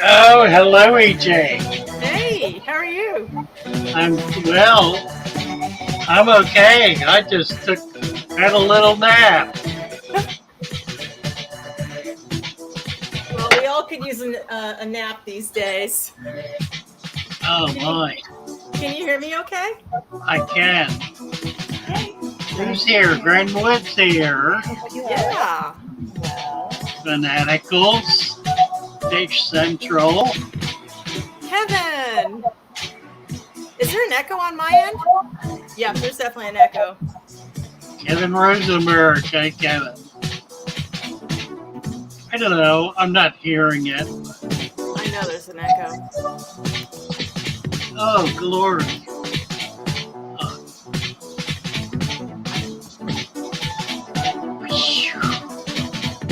Oh, hello, EJ. Hey, how are you? I'm well. I'm okay. I just had a little nap. Well, we all could use a nap these days. Oh my, Can you hear me okay? I can. Who's here? Grenwood's here. Yeah. Fanaticals. Fish Central. Kevin! Is there an echo on my end? Yeah, there's definitely an echo. Kevin Rosenberg. Hey, Kevin. I don't know. I'm not hearing it. I know there's an echo. Oh, glory.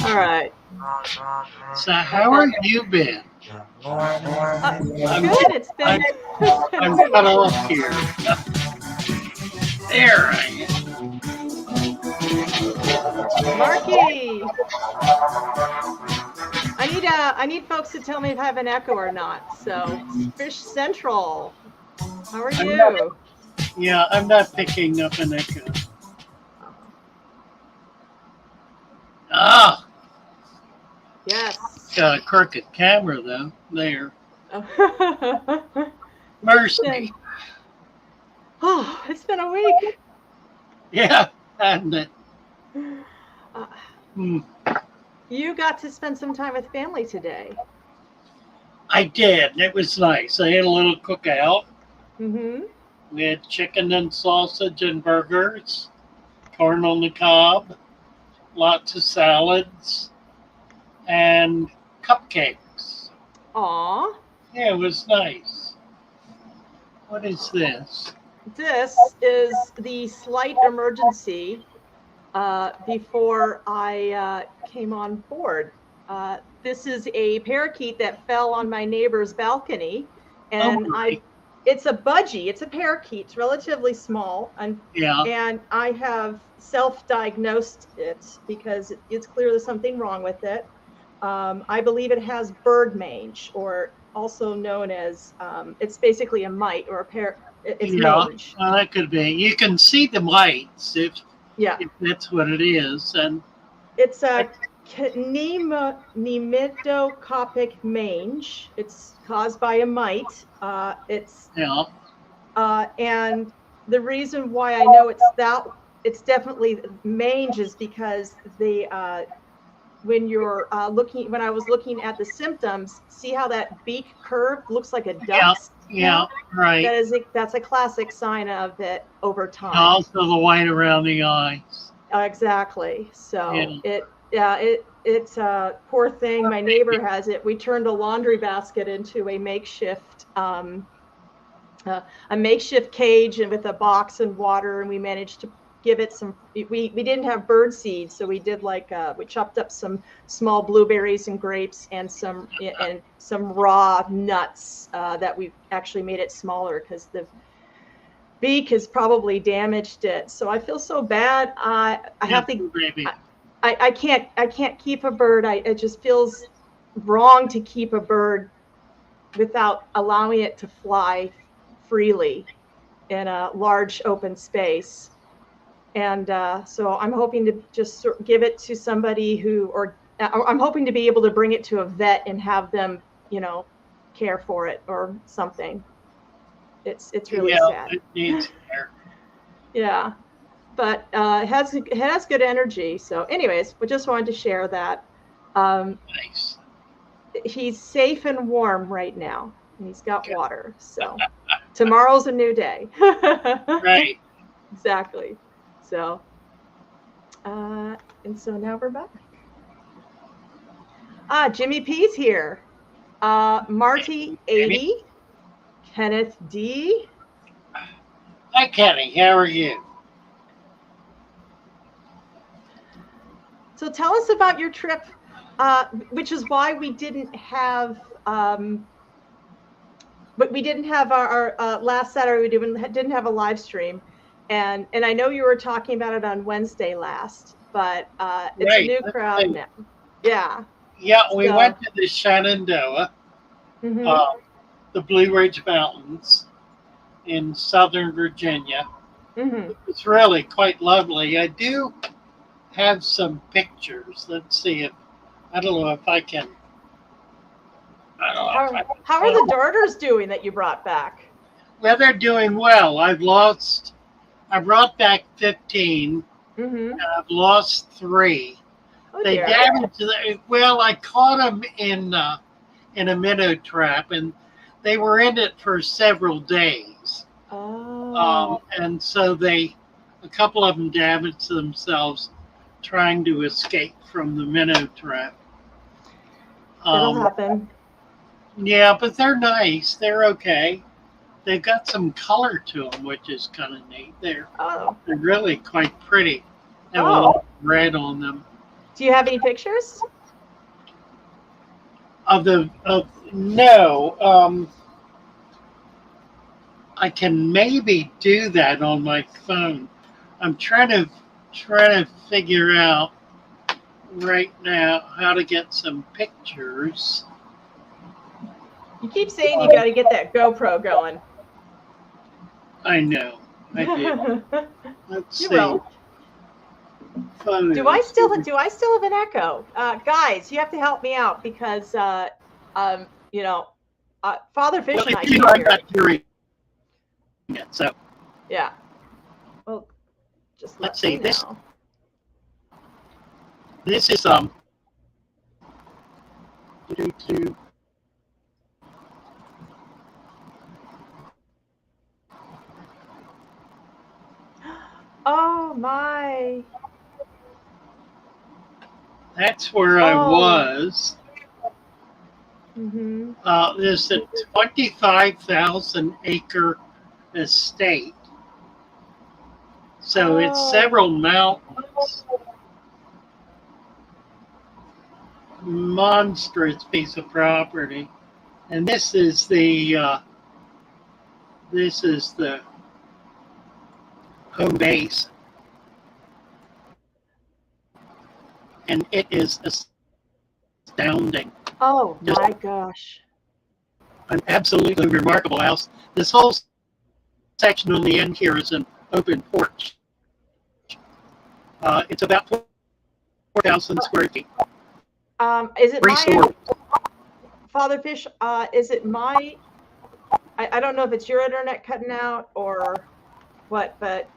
All right. So, how have you been? Good. It's been. I'm cut off here. There I am. Marky. I need folks to tell me if I have an echo or not. So, Fish Central. How are you? Yeah, I'm not picking up an echo. Ah, Yes. got a crooked camera though. There. Mercy. Oh, it's been a week. Yeah, hasn't it? You got to spend some time with family today. I did. It was nice. I had a little cookout. Mm-hmm. We had chicken and sausage and burgers, corn on the cob, lots of salads, and cupcakes. Aw. Yeah, it was nice. What is this? This is the slight emergency before I came on board. This is a parakeet that fell on my neighbor's balcony, and it's a budgie. It's a parakeet. It's relatively small, and I have self-diagnosed it because it's clear there's something wrong with it. I believe it has bird mange, or also known as it's basically a mite or a it's mange. Well, that could be. You can see the mites if that's what it is, and it's a pneumocopic mange. It's caused by a mite. And the reason why I know it's definitely mange is because when I was looking at the symptoms, see how that beak curve looks like a duck's? Yeah, right. That's a classic sign of it over time. Also the white around the eyes. Exactly. So it's a poor thing. My neighbor has it. We turned a laundry basket into a makeshift cage and with a box and water, and we managed to give it some. We didn't have bird seed, so we did we chopped up some small blueberries and grapes and some raw nuts that we actually made it smaller because the beak has probably damaged it. So I feel so bad. I have to. I can't keep a bird. It just feels wrong to keep a bird without allowing it to fly freely in a large open space. And so I'm hoping to just give it to somebody who, or I'm hoping to be able to bring it to a vet and have them, you know, care for it or something. It's really sad. It needs care. Yeah, but it has good energy. So, anyways, we just wanted to share that. Nice. He's safe and warm right now, and he's got water. So tomorrow's a new day. Right. Exactly. So, and so now we're back. Jimmy P's here. Marty 80, Kenneth D. Hi, Kenny. How are you? So tell us about your trip, which is why we didn't have, but we didn't have our last Saturday. We didn't have a live stream, and I know you were talking about it on Wednesday last, but it's a new crowd now. Yeah. Yeah, we went to the Shenandoah, the Blue Ridge Mountains in Southern Virginia. It's really quite lovely. I do have some pictures. Let's see if I don't know if I can. I don't know. How are the darters doing that you brought back? Well, they're doing well. I brought back 15. And I've lost 3. Oh, they dear. damaged. Well, I caught them in a minnow trap, and they were in it for several days. Oh. And so a couple of them damaged themselves trying to escape from the minnow trap. It'll happen. Yeah, but they're nice. They're okay. They've got some color to them, which is kind of neat. They're really quite pretty. They have a lot of red on them. Do you have any pictures? No. I can maybe do that on my phone. I'm trying to figure out right now how to get some pictures. You keep saying you got to get that GoPro going. I know. I do. Let's see. Will. Do I still have an echo? Guys, you have to help me out because you know, Father Fish and I can't hear it. So yeah. Well, just let's see this. Know. This is Oh my. That's where I was. There's a 25,000 acre estate. So it's several mountains. Monstrous piece of property. And this is the home base. And it is astounding. Oh my gosh. An absolutely remarkable house. This whole section on the end here is an open porch. It's about 4,000 square feet. Is it my Father Fish? Is it my? I don't know if it's your internet cutting out or what, but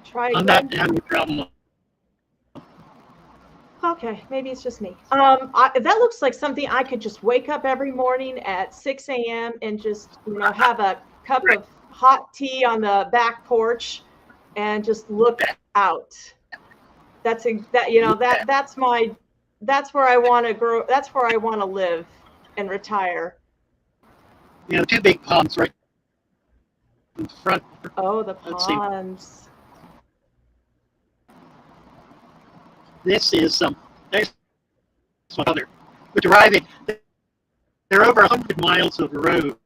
try again. I'm not having a problem. Okay, maybe it's just me. That looks like something I could just wake up every morning at 6 a.m. and just have a cup of hot tea on the back porch and just look out. That's where I want to grow. That's where I want to live and retire. 2 big ponds right in front. Oh, the ponds. This is there's one other. We're driving. There are over 100 miles of road.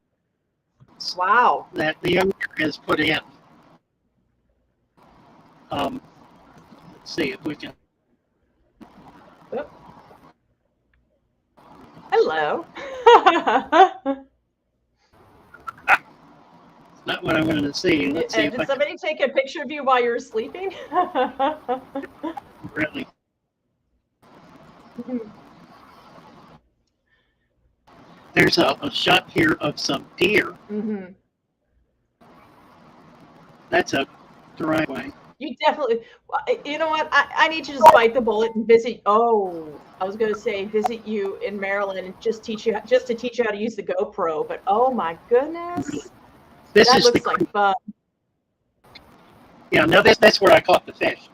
Wow. That the owner has put in. Let's see if we can. Oop. Hello. No. not what I wanted to see. Let's see if Did somebody take a picture of you while you were sleeping? Really. There's a shot here of some deer. Mm-hmm. That's a driveway. You definitely, you know what? I need to just bite the bullet and visit. Oh, I was going to say visit you in Maryland and just to teach you how to use the GoPro. But oh my goodness, that looks like fun. Yeah, no, that's where I caught the fish.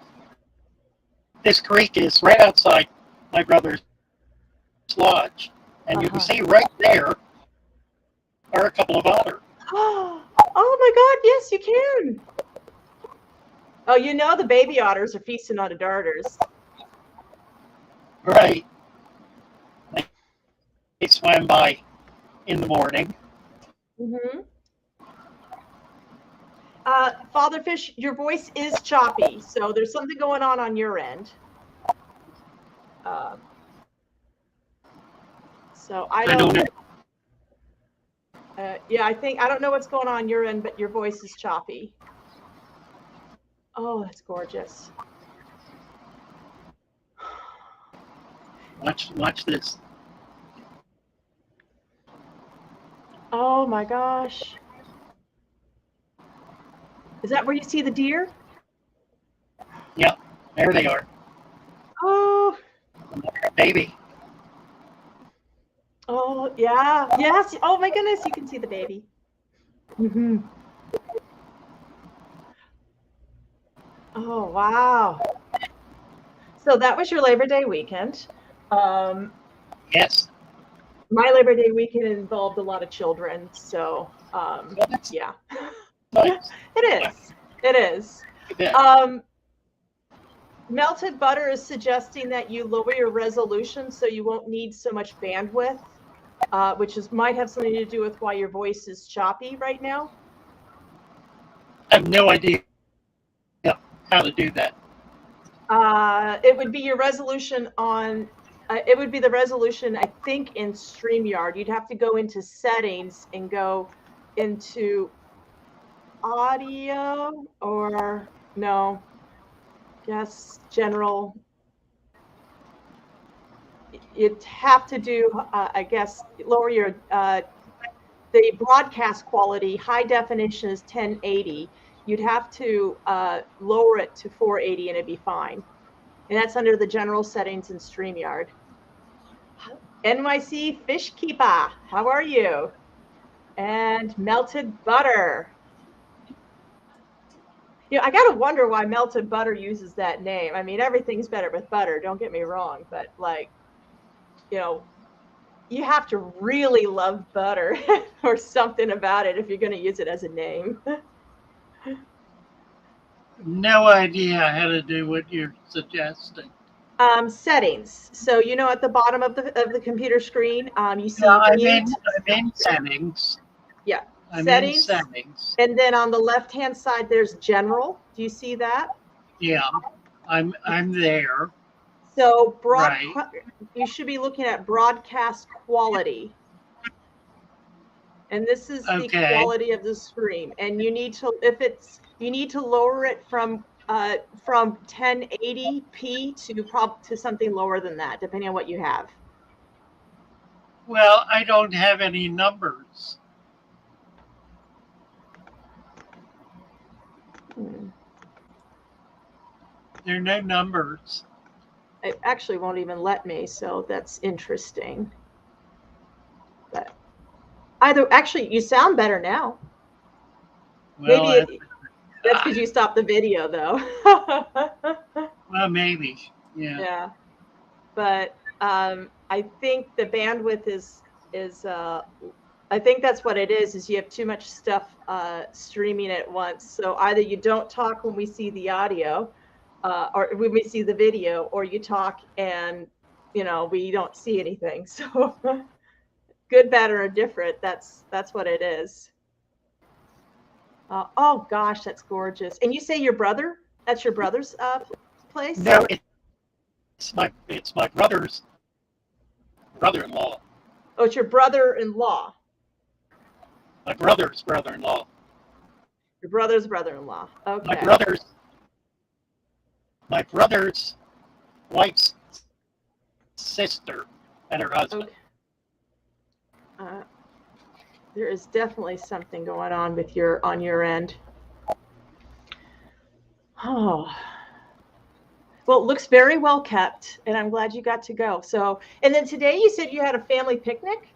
This creek is right outside my brother's lodge, and you can see right there are a couple of otter. Oh my God! Yes, you can. Oh, you know the baby otters are feasting on the darters. Right. They swam by in the morning. Mm-hmm. Father Fish, your voice is choppy, so there's something going on your end. So I don't know. Yeah, I don't know what's going on your end, but your voice is choppy. Oh, that's gorgeous. Watch this. Oh my gosh. Is that where you see the deer? Yep, there they are. Oh. Baby. Oh, yeah. Yes. Oh my goodness, you can see the baby. Mm-hmm. Oh, wow. So that was your Labor Day weekend. Yes. My Labor Day weekend involved a lot of children, so yeah. Nice. It is. Melted Butter is suggesting that you lower your resolution so you won't need so much bandwidth, which might have something to do with why your voice is choppy right now. I have no idea how to do that. It would be your resolution on. It would be the resolution, I think, in StreamYard. You'd have to go into settings and go into audio or no. Yes, general. You'd have to do, I guess, lower your the broadcast quality. High definition is 1080. You'd have to lower it to 480 and it'd be fine. And that's under the general settings in StreamYard. NYC Fish Keeper, how are you? And Melted Butter. You know, I got to wonder why Melted Butter uses that name. I mean, everything's better with butter, don't get me wrong. But, like, you know, you have to really love butter or something about it if you're going to use it as a name. No idea how to do what you're suggesting. Settings. So, you know, at the bottom of the computer screen, you see I'm in settings. Yeah. I'm in settings. And then on the left-hand side, there's general. Do you see that? Yeah, I'm there. So you should be looking at broadcast quality. And this is the quality of the stream. And you need to lower it from 1080p to something lower than that, depending on what you have. Well, I don't have any numbers. There are no numbers. It actually won't even let me, so that's interesting. But actually, you sound better now. Well, maybe that's because you stopped the video, though. Well, maybe. Yeah. Yeah. But I think the bandwidth is I think that's what it is you have too much stuff streaming at once. So either you don't talk when we see the audio or when we see the video, or you talk and, you know, we don't see anything. So good, bad, or indifferent, that's what it is. Oh, gosh, that's gorgeous. And you say your brother? That's your brother's place? No, it's my brother's brother-in-law. Oh, it's your brother-in-law. My brother's brother-in-law. Your brother's brother-in-law. Okay. My brother's wife's sister and her husband. Okay. There is definitely something going on with on your end. Oh. Well, it looks very well kept, and I'm glad you got to go. So, and then today you said you had a family picnic?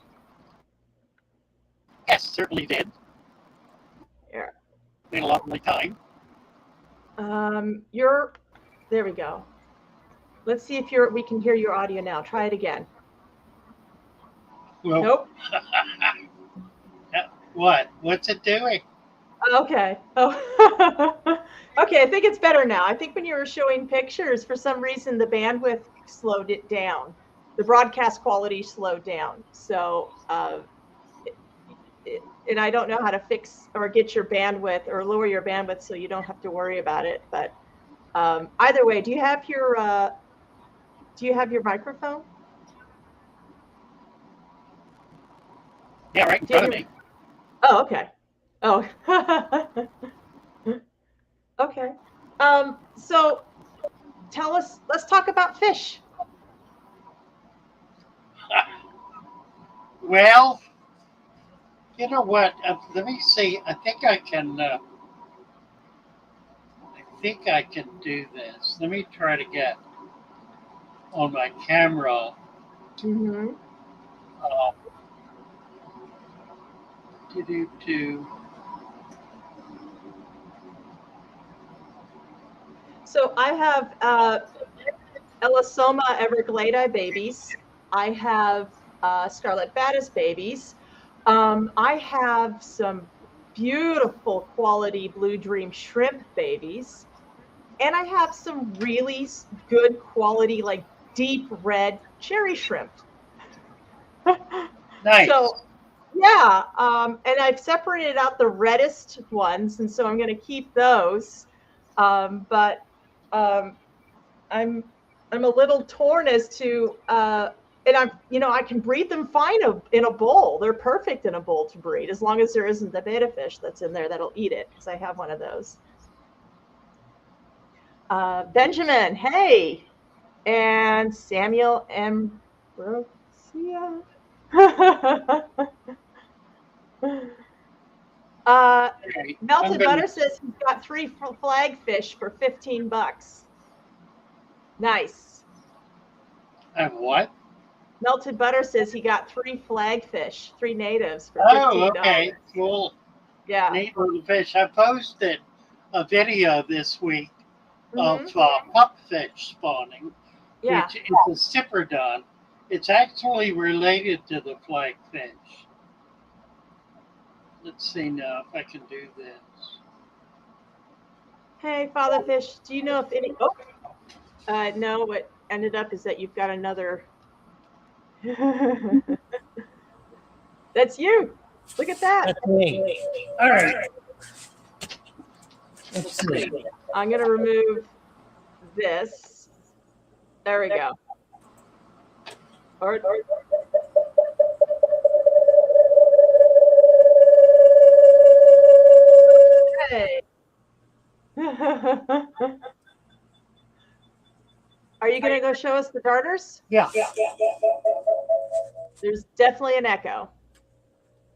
Yes, certainly did. Yeah. Been a lovely time. There we go. Let's see if we can hear your audio now. Try it again. Well, nope. What? What's it doing? Okay. Oh. Okay, I think it's better now. I think when you were showing pictures, for some reason, the bandwidth slowed it down. The broadcast quality slowed down. So, and I don't know how to fix or get your bandwidth or lower your bandwidth so you don't have to worry about it. But either way, do you have your microphone? Yeah, right in front of me. Oh, okay. Oh. Okay. So tell us, let's talk about fish. Well, you know what? Let me see. I think I can do this. Let me try to get on my camera. Mm-hmm. So I have Elosoma evergladi babies. I have scarlet batis babies. I have some beautiful quality blue dream shrimp babies. And I have some really good quality, like deep red cherry shrimp. Nice. So, yeah. And I've separated out the reddest ones. And so I'm going to keep those. But I'm a little torn as to, and I can breed them fine in a bowl. They're perfect in a bowl to breed, as long as there isn't the betta fish that's in there that'll eat it, because I have one of those. Benjamin, hey, and Samuel Ambrosia. Melted Butter says he's got 3 flagfish for $15. Nice. And what? Melted Butter says he got 3 flagfish, 3 natives for $15. Oh, okay, cool. Yeah. Neat little fish. I posted a video this week of pupfish spawning, which is a cyprinodon. It's actually related to the flagfish. Let's see now if I can do this. Hey, Father Fish, do you know if any... no, what ended up is that you've got another... That's you. Look at that. That's me. All right. Let's see. I'm going to remove this. There we go. Hey. Are you going to go show us the darters? Yeah. There's definitely an echo.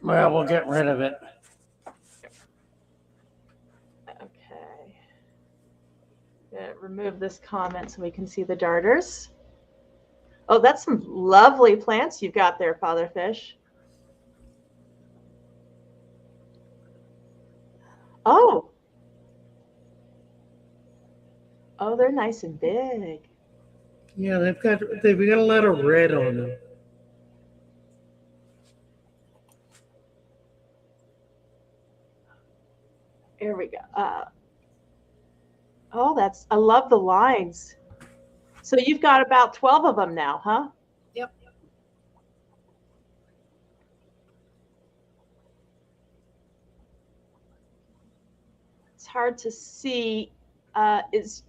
Well, we'll get rid of it. Okay. Remove this comment so we can see the darters. Oh, that's some lovely plants you've got there, Father Fish. Oh. Oh, they're nice and big. Yeah, they've got a lot of red on them. Here we go. I love the lines. So you've got about 12 of them now, huh? Yep. It's hard to see. There's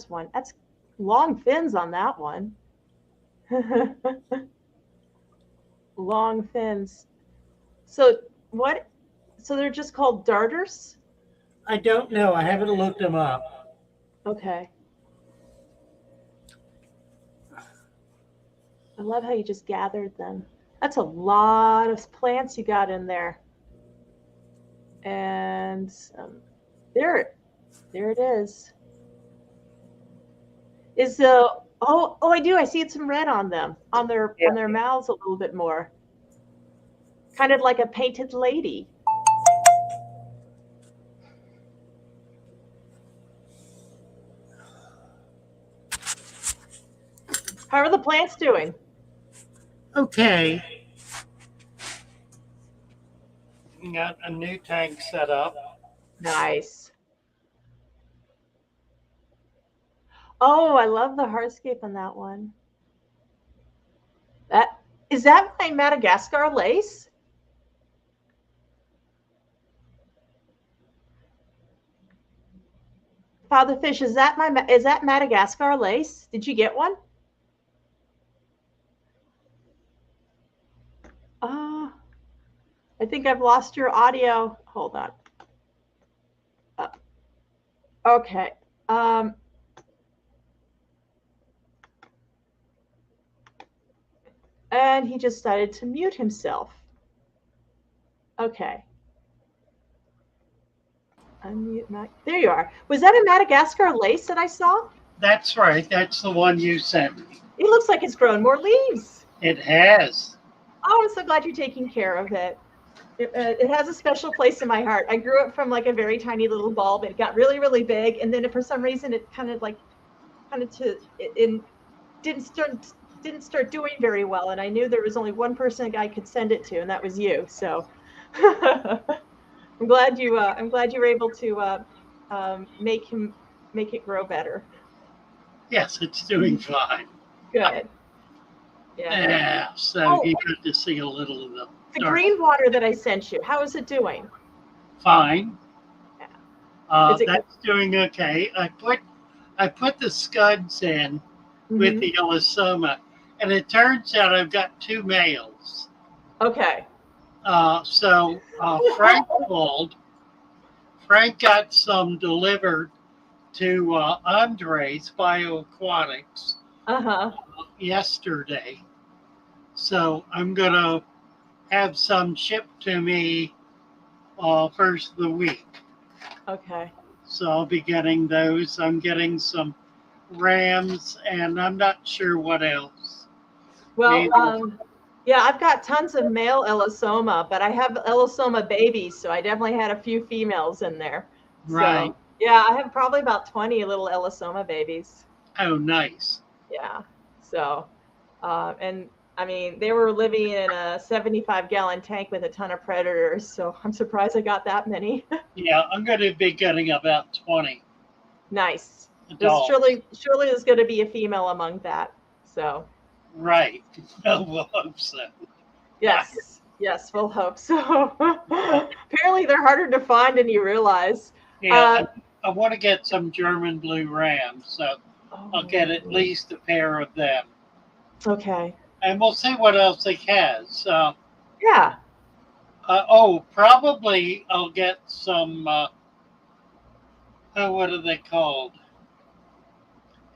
one. That's long fins on that one. Long fins. So they're just called darters? I don't know. I haven't looked them up. Okay. I love how you just gathered them. That's a lot of plants you got in there. And there it is. Is the oh I do. I see some red on them, on their mouths a little bit more. Kind of like a painted lady. How are the plants doing? Okay. Got a new tank set up. Nice. Oh, I love the hardscape on that one. Is that my Madagascar lace? Father Fish, is that Madagascar lace? Did you get one? I think I've lost your audio. Hold on. Okay. And he just started to mute himself. Okay. Unmute my. There you are. Was that a Madagascar lace that I saw? That's right. That's the one you sent me. It looks like it's grown more leaves. It has. Oh, I'm so glad you're taking care of it. It has a special place in my heart. I grew up from like a very tiny little bulb. It got really, really big, and then for some reason it didn't start doing very well. And I knew there was only one person I could send it to, and that was you. So I'm glad you were able to make it grow better. Yes, it's doing fine. Good. Yeah. So you got to see a little of them. The green water that I sent you, how is it doing? Fine. Yeah. That's doing okay. I put the scuds in with the elosoma, and it turns out I've got 2 males. Okay. So Frank called. Frank got some delivered to Andres Bioaquatics yesterday. So I'm going to have some shipped to me first of the week. Okay. So I'll be getting those. I'm getting some rams, and I'm not sure what else. Well, yeah, I've got tons of male elosoma, but I have elosoma babies, so I definitely had a few females in there. Right. So, yeah, I have probably about 20 little elosoma babies. Oh, nice. Yeah. So, and I mean, they were living in a 75-gallon tank with a ton of predators, so I'm surprised I got that many. Yeah, I'm going to be getting about 20. Nice. Surely there's going to be a female among that. So. Right. We'll hope so. Yes. Yes, we'll hope so. Apparently, they're harder to find than you realize. Yeah, I want to get some German blue rams, so I'll get at least a pair of them. Okay. And we'll see what else he has. Yeah. Probably I'll get some, what are they called?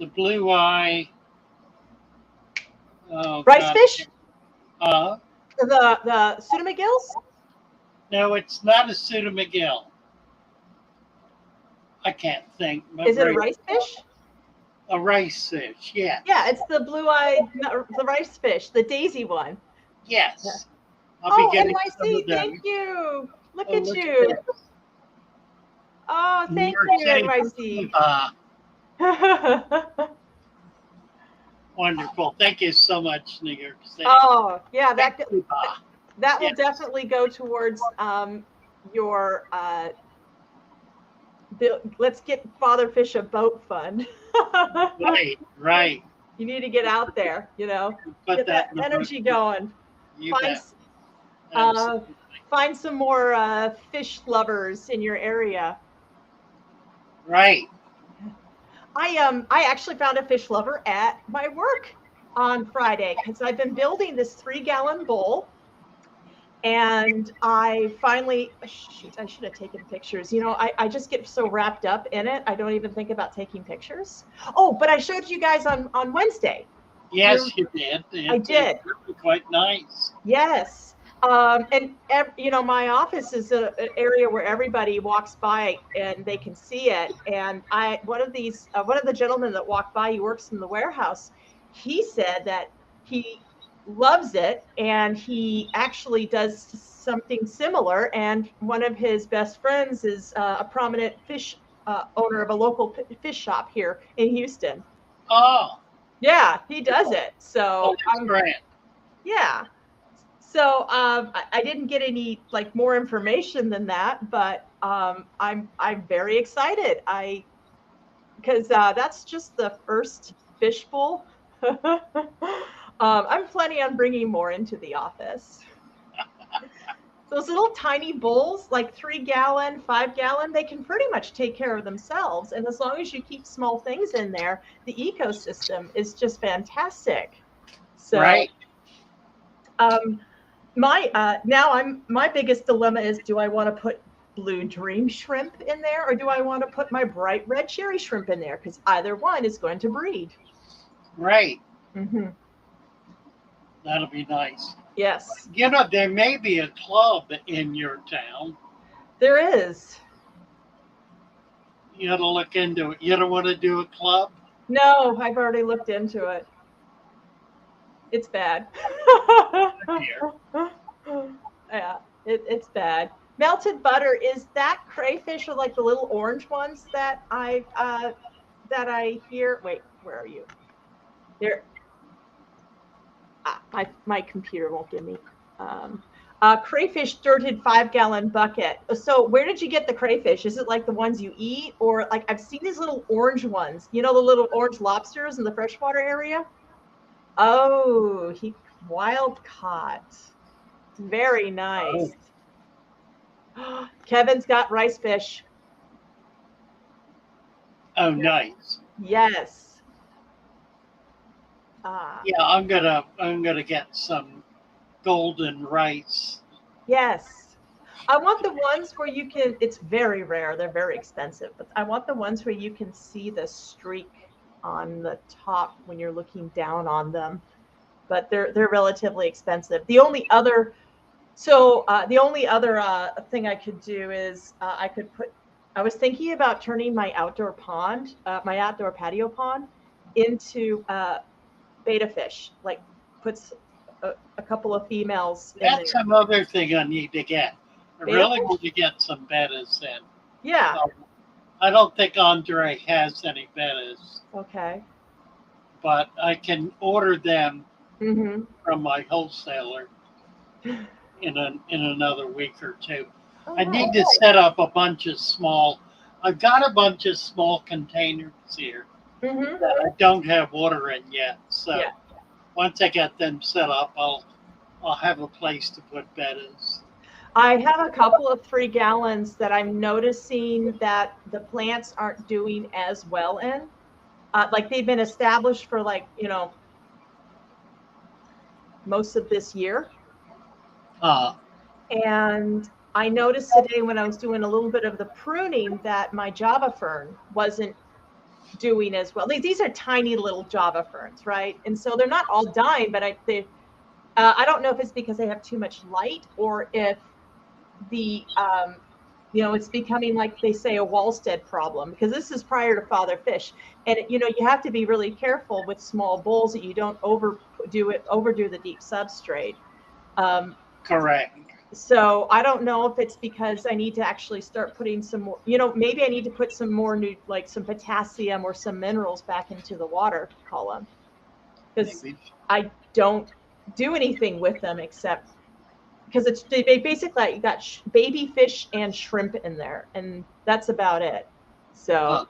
The blue eye. Rice fish? The pseudomagills? No, it's not a pseudomagil. I can't think. Is it a rice fish? A rice fish, yeah. Yeah, it's the the rice fish, the daisy one. Yes. I'll be getting NYC, thank you. Look at you. Oh, thank you, NYC. Wonderful. Thank you so much, New York City. Oh, yeah, that will definitely go towards your let's get Father Fish a boat fund. Right. You need to get out there, Put get that energy going. Find some more fish lovers in your area. Right. I actually found a fish lover at my work on Friday because I've been building this 3-gallon bowl, And I finally, shoot, I should have taken pictures. You know, I just get so wrapped up in it. I don't even think about taking pictures. Oh, but I showed you guys on Wednesday. Yes, you did. I did. It's really quite nice. Yes. And you know, my office is an area where everybody walks by and they can see it. And one of the gentlemen that walked by, he works in the warehouse. He said that he loves it, and he actually does something similar. And one of his best friends is a prominent fish owner of a local fish shop here in Houston. Oh. Yeah, he does it. So that's great. Yeah. So I didn't get any like more information than that, but I'm very excited. Because that's just the first fishbowl. I'm planning on bringing more into the office. Those little tiny bowls, like 3-gallon, 5-gallon, they can pretty much take care of themselves. And as long as you keep small things in there, the ecosystem is just fantastic. So, right. My biggest dilemma is, do I want to put blue dream shrimp in there, or do I want to put my bright red cherry shrimp in there? Because either one is going to breed. Right. Mm-hmm. That'll be nice. Yes. You know, there may be a club in your town. There is. You got to look into it. You don't want to do a club? No, I've already looked into it. It's bad. Yeah, it's bad. Melted butter, is that crayfish, or like the little orange ones that I hear? Wait, where are you? There. My computer won't give me. Crayfish dirted 5-gallon bucket. So where did you get the crayfish? Is it like the ones you eat, or like I've seen these little orange ones? You know, the little orange lobsters in the freshwater area? Oh, he wild caught. Very nice. Oh. Kevin's got rice fish. Oh, nice. Yes. Yeah, I'm gonna get some golden rice. Yes. I want the ones where you can, it's very rare, they're very expensive, but I want the ones where you can see the streak on the top when you're looking down on them. But they're relatively expensive. The only other thing I could do is I was thinking about turning my outdoor patio pond into betta fish, like puts a couple of females in there. That's another thing I need to get. I really need to get some bettas in. Yeah. I don't think Andre has any bettas. Okay. But I can order them mm-hmm. from my wholesaler in another week or two. Oh, I need to set up a bunch of small. I've got a bunch of small containers here mm-hmm. that I don't have water in yet. So once I get them set up, I'll have a place to put bettas. I have a couple of 3 gallons that I'm noticing that the plants aren't doing as well in. Like they've been established for most of this year. And I noticed today when I was doing a little bit of the pruning that my Java fern wasn't doing as well. These are tiny little Java ferns, right? And so they're not all dying, but I don't know if it's because they have too much light, or if it's becoming, like they say, a Wallstead problem, because this is prior to father fish. And, you have to be really careful with small bowls that you don't overdo the deep substrate. Correct. So I don't know if it's because I need to actually start putting some more, maybe I need to put some more some potassium or some minerals back into the water column, because I don't do anything with them except because they basically got baby fish and shrimp in there, and that's about it. So,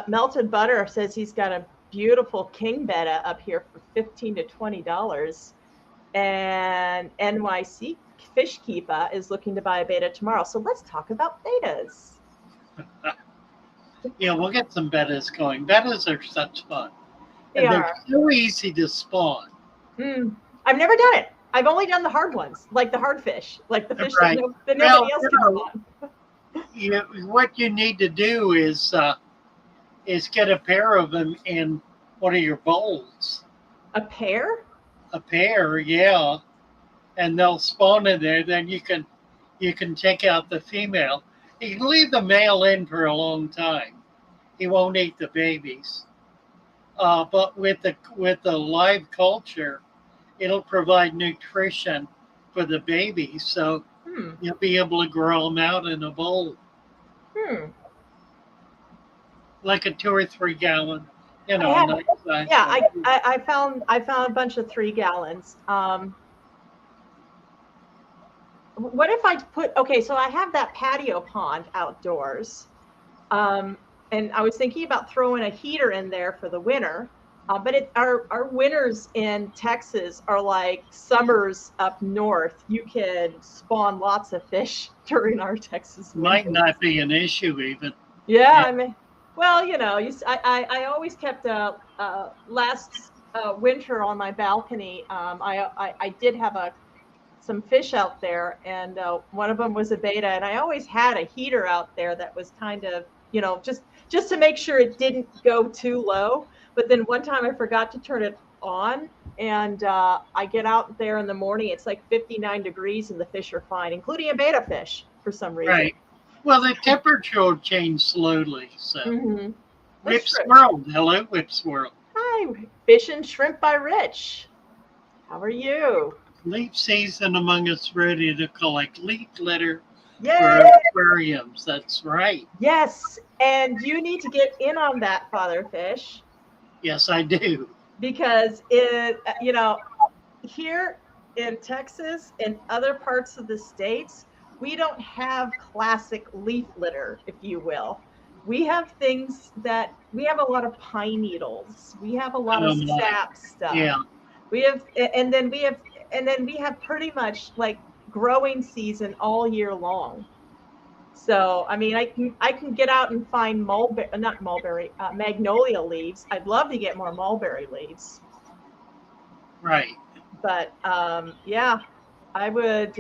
Melted Butter says he's got a beautiful king betta up here for $15 to $20, and NYC Fish Keeper is looking to buy a betta tomorrow. So let's talk about bettas. Yeah, we'll get some bettas going. Bettas are such fun. They and they're are. so easy to spawn. I've never done it. I've only done the hard ones, like the hard fish, like the fish Right. that nobody else can spawn. What you need to do is get a pair of them in one of your bowls. A pair? A pair, yeah, and they'll spawn in there. Then you can take out the female. You can leave the male in for a long time. He won't eat the babies. But with the live culture, it'll provide nutrition for the babies. So you'll be able to grow them out in a bowl. Like a 2 or 3 gallon, nice size. Yeah, I found a bunch of 3 gallons. What if I so I have that patio pond outdoors. And I was thinking about throwing a heater in there for the winter. But our winters in Texas are like summers up north. You can spawn lots of fish during our Texas winters. Might not be an issue even. Yeah, I mean, well, I always kept last winter on my balcony. I did have some fish out there, and one of them was a betta, and I always had a heater out there that was kind of, just to make sure it didn't go too low. But then one time I forgot to turn it on, and I get out there in the morning, it's like 59 degrees, and the fish are fine, including a betta fish for some reason. Right. Well, the temperature will change slowly. So, Whip true. Swirl. Hello, Whip Swirl. Hi, Fish and Shrimp by Rich. How are you? Leaf season among us, ready to collect leaf litter Yay! for aquariums. That's right. Yes, and you need to get in on that, Father Fish. Yes, I do. Because here in Texas and other parts of the states, we don't have classic leaf litter, if you will. We have we have a lot of pine needles. We have a lot of sap stuff. Yeah. And then we have pretty much like growing season all year long. So, I mean, I can get out and find magnolia leaves. I'd love to get more mulberry leaves. Right. But yeah, I would.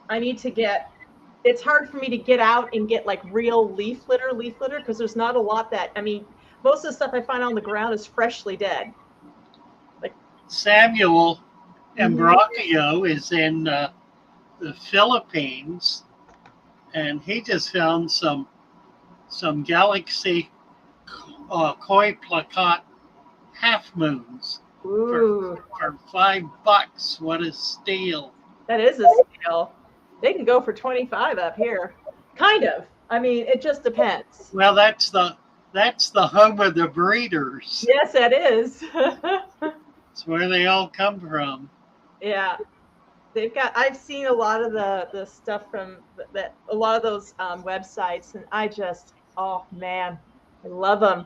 I need to get. It's hard for me to get out and get like real leaf litter because there's not a lot that. I mean, most of the stuff I find on the ground is freshly dead. Like Samuel Ambrosio is in the Philippines, and he just found some galaxy koi plakat half moons for $5. What a steal! That is a steal. They can go for 25 up here. Kind of. I mean, it just depends. Well, that's the home of the breeders. Yes, it is. It's where they all come from. Yeah. I've seen a lot of the stuff from a lot of those websites, and oh man, I love them.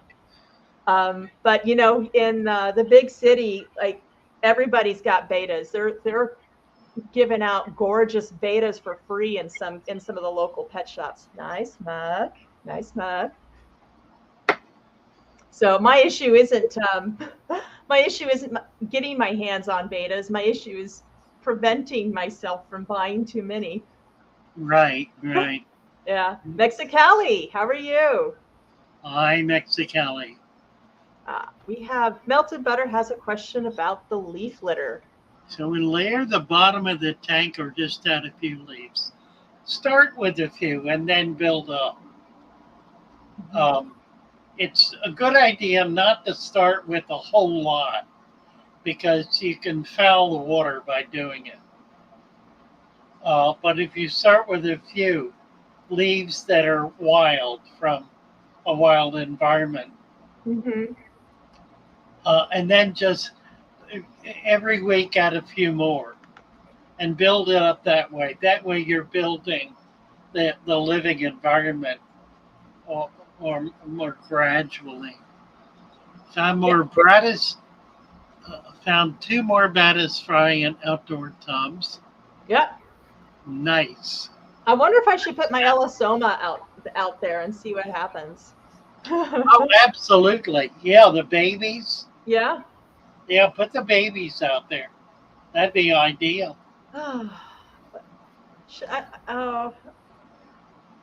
But in the big city, like everybo's got bettas. They're giving out gorgeous bettas for free in some of the local pet shops. Nice mug. So my issue isn't getting my hands on bettas. My issue is preventing myself from buying too many. Right. Yeah. Mexicali, how are you? Hi, Mexicali. We have Melted Butter has a question about the leaf litter. So we layer the bottom of the tank or just add a few leaves. Start with a few and then build up. It's a good idea not to start with a whole lot because you can foul the water by doing it. But if you start with a few leaves that are wild from a wild environment, and then just every week add a few more and build it up that way. That way you're building the living environment or more gradually. Found more Brattas. Found 2 more Bettas frying in outdoor tubs. Yep. Nice. I wonder if I should put my Elasoma out there and see what happens. Oh, absolutely. Yeah, the babies. Yeah. Yeah, put the babies out there. That'd be ideal. Oh,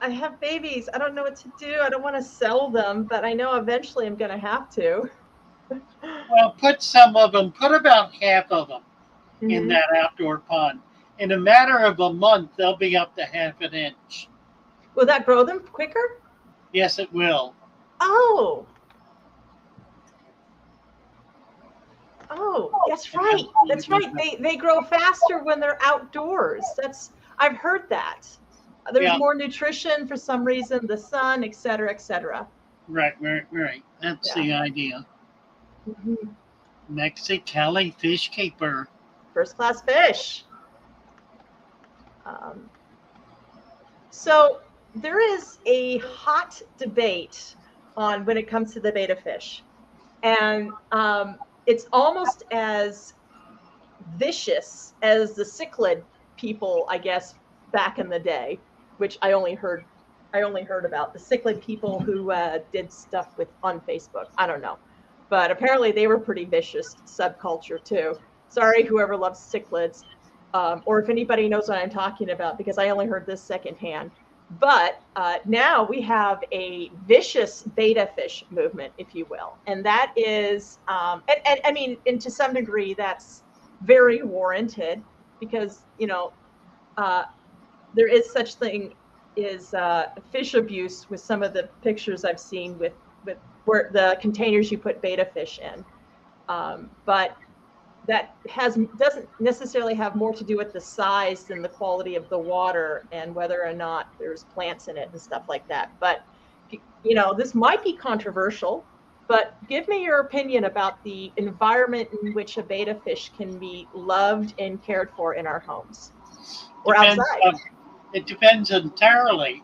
I have babies. I don't know what to do. I don't want to sell them, but I know eventually I'm going to have to. Well, put some of them, put about half of them in Mhm. that outdoor pond. In a matter of a month, they'll be up to half an inch. Will that grow them quicker? Yes, it will. Oh, oh, that's right. That's right. They grow faster when they're outdoors. I've heard that. There's Yeah, more nutrition for some reason, the sun, et cetera, et cetera. right. That's Yeah. the idea. Mhm. Mexicali fish keeper. First class fish. Um, so there is a hot debate on when it comes to the betta fish, and it's almost as vicious as the cichlid people, I guess, back in the day, which I only heard about the cichlid people who did stuff with on Facebook. I don't know, but apparently they were pretty vicious subculture too. Sorry, whoever loves cichlids, or if anybody knows what I'm talking about, because I only heard this secondhand. But now we have a vicious betta fish movement, if you will, and that is, and I mean, and to some degree, that's very warranted because uh, there is such thing is fish abuse with some of the pictures I've seen with where the containers you put betta fish in, but that doesn't necessarily have more to do with the size than the quality of the water and whether or not there's plants in it and stuff like that. But this might be controversial, but give me your opinion about the environment in which a betta fish can be loved and cared for in our homes or Depends outside. on, it depends entirely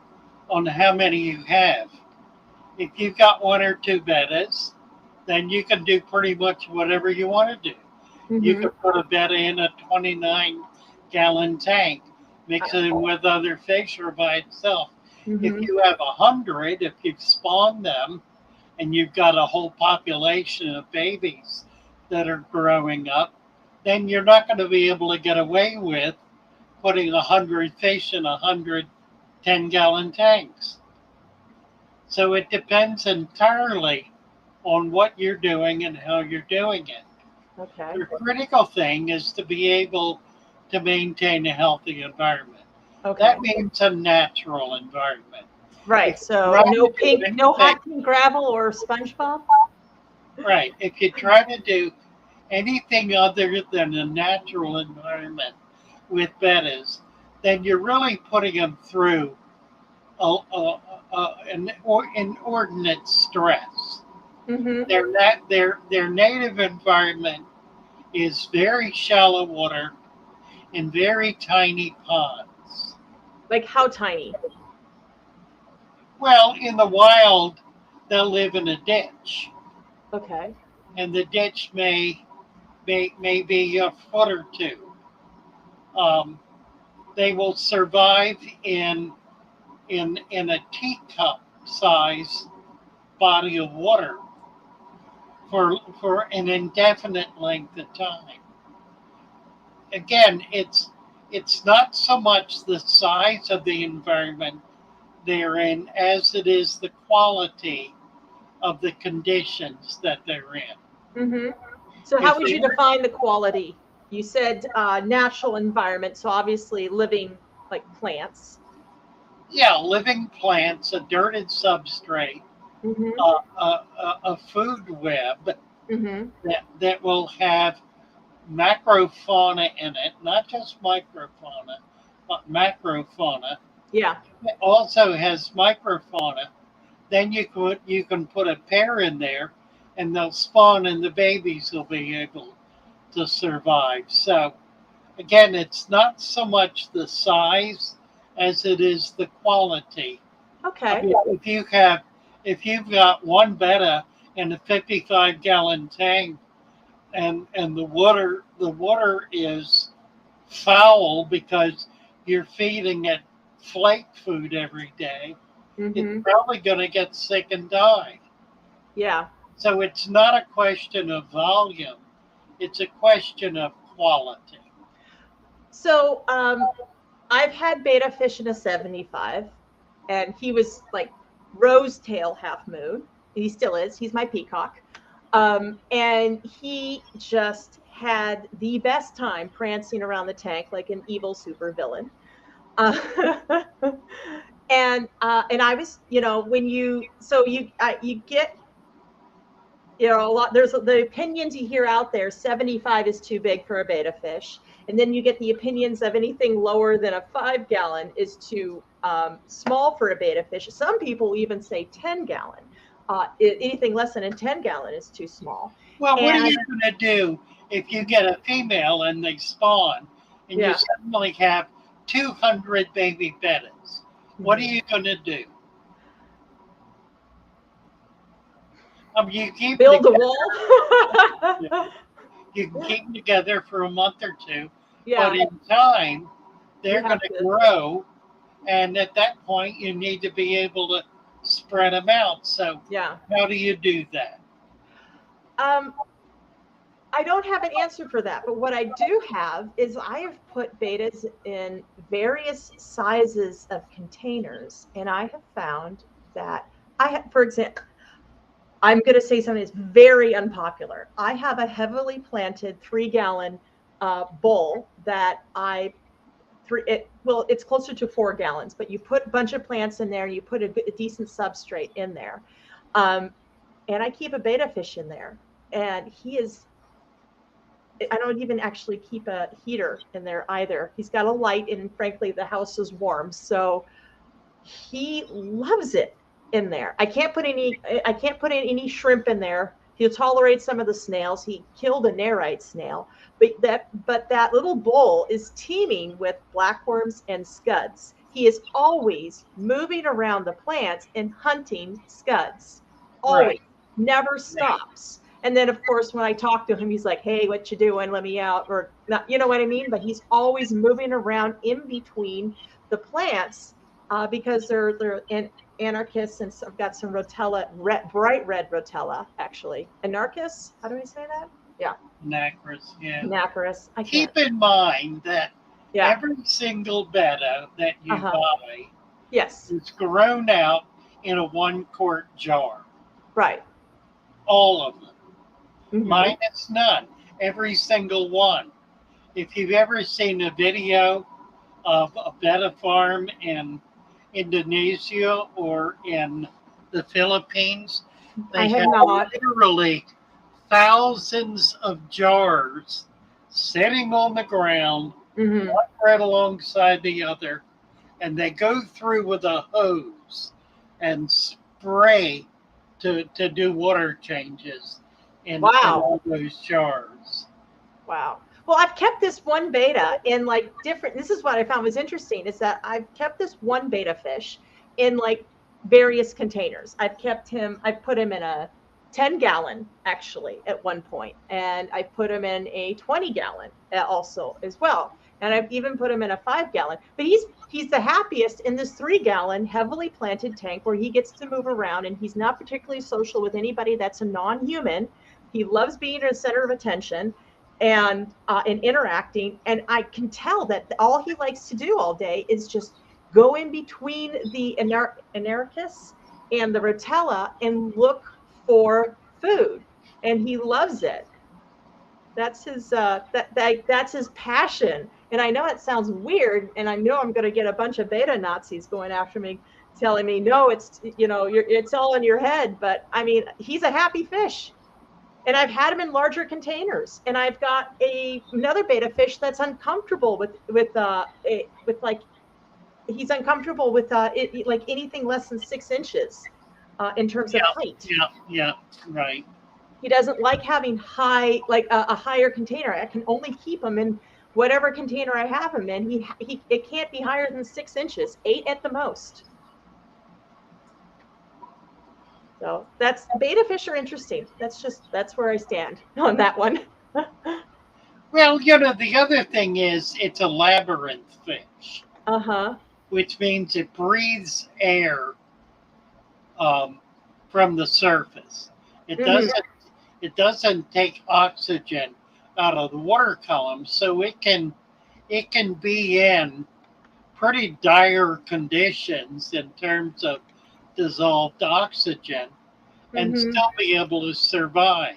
on how many you have. If you've got one or two bettas, then you can do pretty much whatever you want to do. You Mm-hmm. could put a betta in a 29-gallon tank, mix it in with other fish or by itself. If Mm-hmm. you have 100, if you've spawned them and you've got a whole population of babies that are growing up, then you're not going to be able to get away with putting 100 fish in 100 10-gallon tanks. So it depends entirely on what you're doing and how you're doing it. Okay. The critical thing is to be able to maintain a healthy environment. Okay. That means a natural environment. Right. So no hot pink gravel or SpongeBob. Right. If you try to do anything other than a natural environment with bettas, then you're really putting them through an inordinate stress. Mm-hmm. Their native environment is very shallow water in very tiny ponds. Like how tiny? Well, in the wild, they'll live in a ditch, Okay. and the ditch may be a foot or two. Um, they will survive in a teacup size body of water for an indefinite length of time. Again, it's not so much the size of the environment they're in as it is the quality of the conditions that they're in. Mm-hmm. So how would you define the quality? You said natural environment, so obviously living like plants. Yeah, living plants, a dirted substrate, Mm-hmm. a food web Mm-hmm. that will have macrofauna in it, not just microfauna, but macrofauna. Yeah. It also has microfauna. Then you can put a pair in there, and they'll spawn, and the babies will be able to survive. So again, it's not so much the size as it is the quality. Okay. If you've got one betta in a 55-gallon tank, and the water is foul because you're feeding it flake food every day, it's Mm-hmm. probably going to get sick and die. Yeah. So it's not a question of volume, it's a question of quality. So I've had betta fish in a 75, and he was like rose tail half moon. He still is. He's my peacock. And he just had the best time prancing around the tank like an evil supervillain. And I was, when you get, a lot, there's the opinions you hear out there. 75 is too big for a betta fish, and then you get the opinions of anything lower than a 5-gallon is too small for a betta fish. Some people even say 10-gallon. Anything less than a 10-gallon is too small. Well, what are you going to do if you get a female and they spawn and you suddenly have 200 baby bettas? What are you going to do? You keep build a wall. You can keep them together for a month or two, Yeah. but in time, they're going to grow, and at that point, you need to be able to spread them out. So, how do you do that? I don't have an answer for that, but what I do have is I have put bettas in various sizes of containers, and I have found that for example, I'm going to say something that's very unpopular. I have a heavily planted 3-gallon bowl that it's closer to 4 gallons, but you put a bunch of plants in there, and you put a decent substrate in there. And I keep a betta fish in there, and I don't even actually keep a heater in there either. He's got a light, and frankly, the house is warm, so he loves it in there. I can't put any shrimp in there. He'll tolerate some of the snails. He killed a nerite snail, but that little bowl is teeming with blackworms and scuds. He is always moving around the plants and hunting scuds. Always, never stops. And then, of course, when I talk to him, he's like, "Hey, what you doing? Let me out," or not, you know what I mean? But he's always moving around in between the plants because they're anarchists, and I've got some rotella, bright red rotella, actually. Anarchis? How do we say that? Yeah. Nacris, yeah. Nacris. Keep in mind that every single betta that you buy is grown out in a 1-quart jar. Right. All of them. Minus none. Every single one. If you've ever seen a video of a betta farm in Indonesia or in the Philippines, they have literally thousands of jars sitting on the ground, one right alongside the other, and they go through with a hose and spray to do water changes in all those jars. Wow. Well, I've kept this one betta in this is what I found was interesting, is that I've kept this one betta fish in various containers. I've put him in a 10-gallon actually at one point, and I put him in a 20-gallon also as well. And I've even put him in a 5-gallon, but he's the happiest in this 3-gallon heavily planted tank where he gets to move around, and he's not particularly social with anybody that's a non-human. He loves being the center of attention and interacting. And I can tell that all he likes to do all day is just go in between the anarchis and the rotella and look for food. And he loves it. That's his that's his passion. And I know it sounds weird, and I know I'm going to get a bunch of betta Nazis going after me, telling me, no, it's it's all in your head. But I mean, he's a happy fish. And I've had him in larger containers, and I've got another betta fish that's uncomfortable with he's uncomfortable with anything less than 6 inches in terms of height. Yeah, right. He doesn't like having a higher container. I can only keep him in whatever container I have him in. It can't be higher than 6 inches, 8 at the most. So betta fish are interesting. That's where I stand on that one. Well, the other thing is it's a labyrinth fish. Which means it breathes air from the surface. It doesn't take oxygen out of the water column, so it can be in pretty dire conditions in terms of dissolved oxygen and still be able to survive.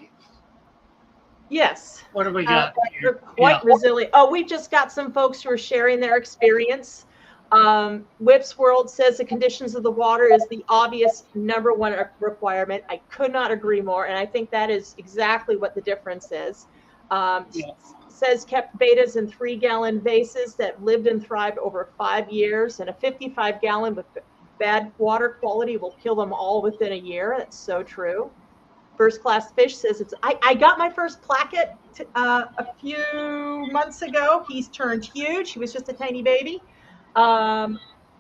Yes. What do we got here? They're quite resilient. Oh, we just got some folks who are sharing their experience. Whips World says the conditions of the water is the obvious #1 requirement. I could not agree more, and I think that is exactly what the difference is. Says kept bettas in 3-gallon vases that lived and thrived over 5 years, and a 55-gallon with bad water quality will kill them all within a year. That's so true. First Class Fish says I got my first placket a few months ago. He's turned huge. He was just a tiny baby.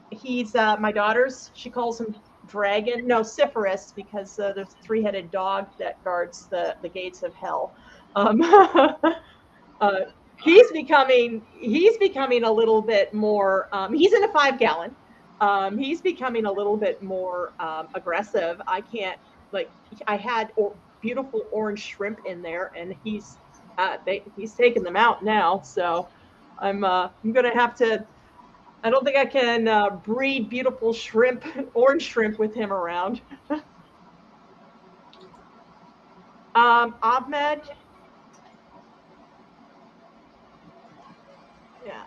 He's my daughter's. She calls him Dragon. No, Syphilis, because there's a 3-headed dog that guards the gates of hell. He's becoming a little bit more. He's in a 5-gallon. He's becoming a little bit more aggressive. I had beautiful orange shrimp in there, and he's taken them out now. So I'm gonna have to. I don't think I can breed beautiful shrimp, orange shrimp, with him around. Ahmed. Yeah.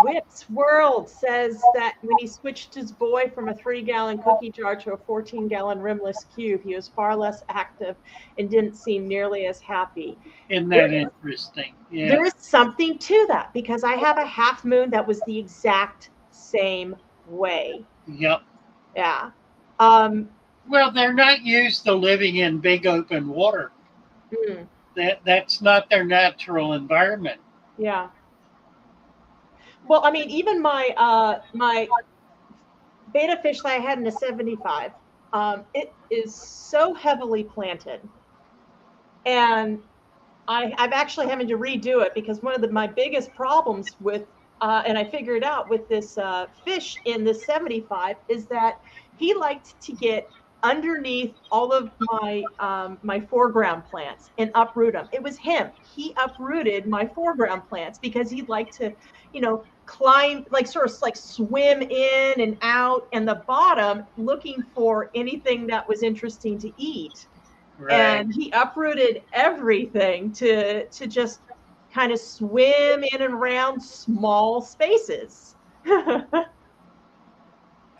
Whips World says that when he switched his boy from a 3-gallon cookie jar to a 14-gallon rimless cube, he was far less active and didn't seem nearly as happy. Isn't that interesting? Yeah. There is something to that, because I have a half moon that was the exact same way. Yep. Yeah. Well, they're not used to living in big open water. That's not their natural environment. Yeah. Well, I mean, even my my betta fish that I had in a 75, it is so heavily planted, and I've actually having to redo it, because one of my biggest problems with and I figured out with this fish in this 75 is that he liked to get underneath all of my my foreground plants and uproot them. It was him. He uprooted my foreground plants because he'd like to, climb, sort of swim in and out and the bottom looking for anything that was interesting to eat. Right. And he uprooted everything to just kind of swim in and around small spaces.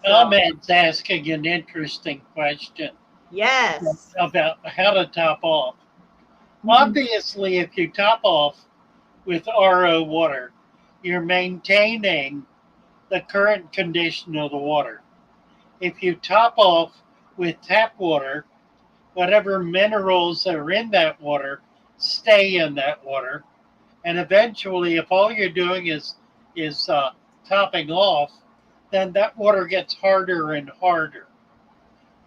Ahmed's asking an interesting question. Yes. About how to top off. Obviously, if you top off with RO water, you're maintaining the current condition of the water. If you top off with tap water, whatever minerals are in that water stay in that water. And eventually, if all you're doing is topping off, then that water gets harder and harder.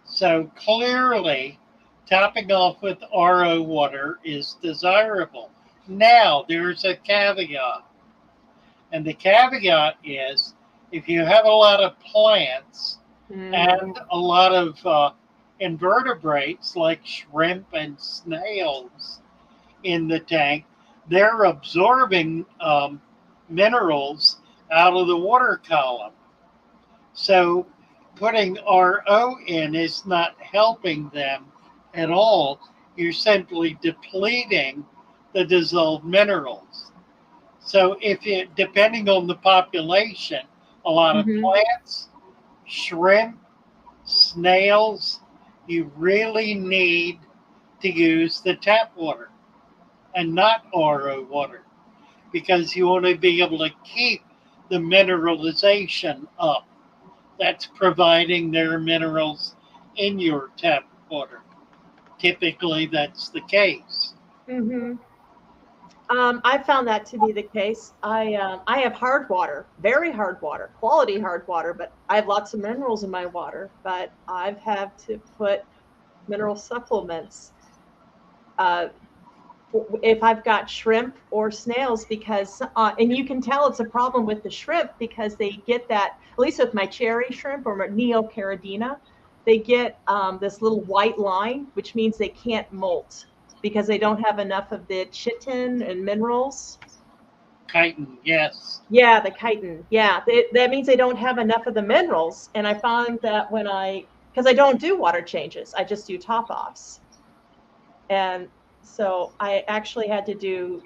So clearly, topping off with RO water is desirable. Now, there's a caveat. And the caveat is, if you have a lot of plants and a lot of invertebrates like shrimp and snails in the tank, they're absorbing minerals out of the water column. So putting RO in is not helping them at all. You're simply depleting the dissolved minerals. So depending on the population, a lot of plants, shrimp, snails, you really need to use the tap water and not RO water, because you want to be able to keep the mineralization up. That's providing their minerals in your tap water. Typically, that's the case. I found that to be the case. I have hard water, very hard water, quality hard water, but I have lots of minerals in my water. But I've had to put mineral supplements. if I've got shrimp or snails, because and you can tell it's a problem with the shrimp because they get that, at least with my cherry shrimp or my neocaridina, they get this little white line, which means they can't molt because they don't have enough of the chitin and minerals. Chitin, yes. Yeah, the chitin. Yeah, that means they don't have enough of the minerals. And I found that because I don't do water changes, I just do top offs. And so I actually had to do,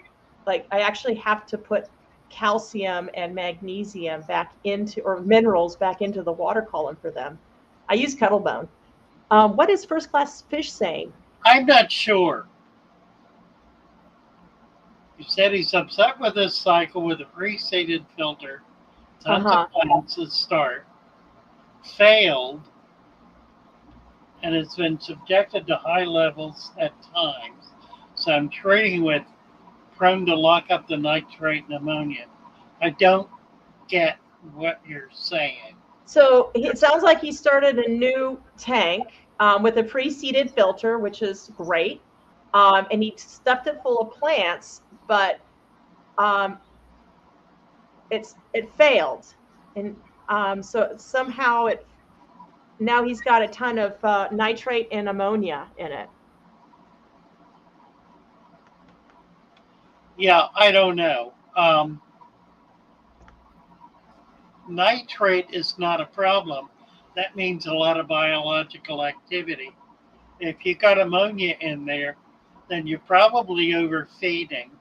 I actually have to put calcium and magnesium back into, or minerals back into the water column for them. I use Cuttlebone. What is First Class Fish saying? I'm not sure. He said he's upset with this cycle with a pre-seeded filter. Tons of plants to start. Failed. And it's been subjected to high levels at times. So I'm treating with prone to lock up the nitrate and ammonia. I don't get what you're saying. So it sounds like he started a new tank with a pre-seeded filter, which is great. And he stuffed it full of plants, but it failed. And so somehow now he's got a ton of nitrate and ammonia in it. Yeah, I don't know. Nitrate is not a problem. That means a lot of biological activity. If you got ammonia in there, then you're probably overfeeding.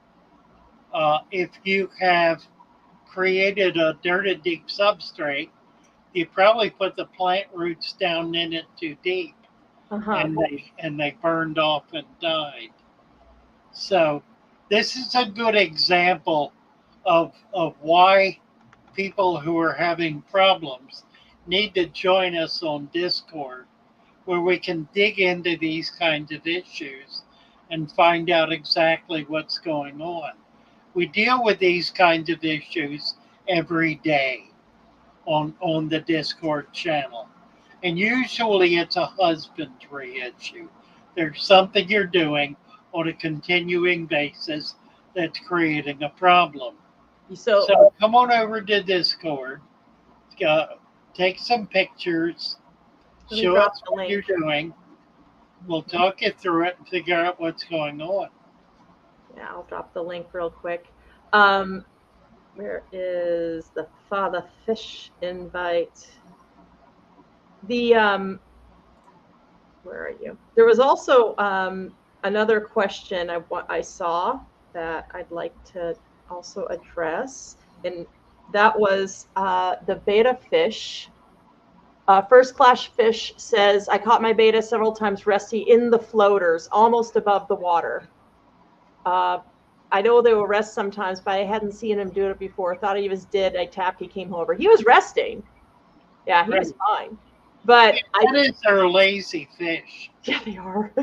If you have created a dirty deep substrate, you probably put the plant roots down in it too deep, and they burned off and died. So this is a good example of why people who are having problems need to join us on Discord, where we can dig into these kinds of issues and find out exactly what's going on. We deal with these kinds of issues every day on the Discord channel. And usually it's a husbandry issue. There's something you're doing on a continuing basis that's creating a problem. So come on over to Discord, take some pictures, show us what you're doing. We'll talk you through it and figure out what's going on. Yeah, I'll drop the link real quick. Where is the Father Fish invite? Where are you? There was also another question I saw that I'd like to also address, and that was the betta fish. First Class Fish says, I caught my betta several times resting in the floaters, almost above the water. I know they will rest sometimes, but I hadn't seen him do it before. Thought he was dead. I tapped. He came over. He was resting. Yeah, he was fine. But they're lazy fish. Yeah, they are.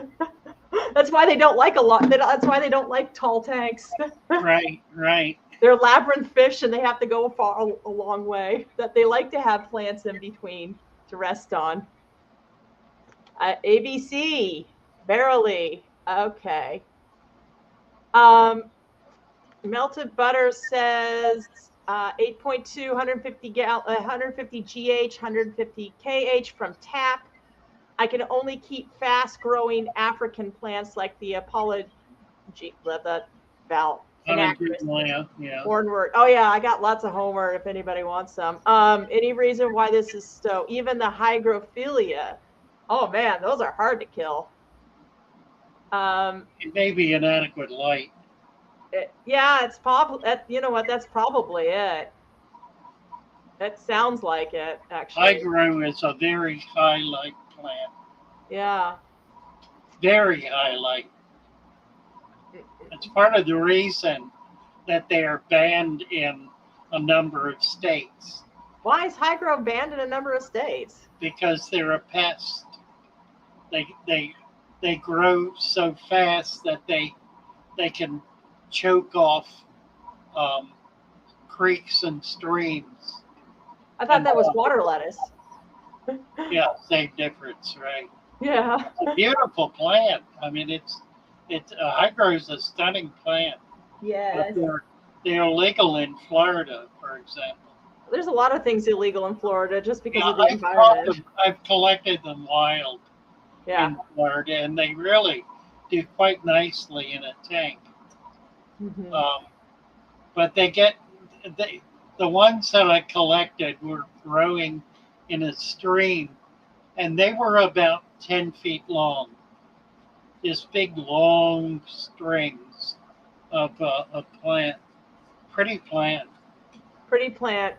That's why they don't like a lot. That's why they don't like tall tanks. Right. They're labyrinth fish, and they have to go a long way. That they like to have plants in between to rest on. ABC, verily. Okay. Melted Butter says 8.2, 150 GH, 150 KH from tap. I can only keep fast-growing African plants like the Hornwort. Oh yeah, I got lots of Homer if anybody wants some. Any reason why this is so? Even the Hygrophilia. Oh man, those are hard to kill. It may be inadequate light. Yeah, it's probably, you know what, that's probably it. That sounds like it, actually. Hygro is a very high light plant. Yeah. Very high light. It's part of the reason that they are banned in a number of states. Why is Hygro banned in a number of states? Because they're a pest. They grow so fast that they can choke off creeks and streams. I thought that was water lettuce. Yeah, same difference, right? Yeah. It's a beautiful plant. I mean, it's It's hydro is a stunning plant, but Yes. they're illegal in Florida, for example. There's a lot of things illegal in Florida just because Yeah, of the environment. I've collected them wild Yeah. in Florida, and they really do quite nicely in a tank. Hmm. But they the ones that I collected were growing in a stream, and they were about 10 feet long. Just big long strings of a plant, pretty plant. Pretty plant.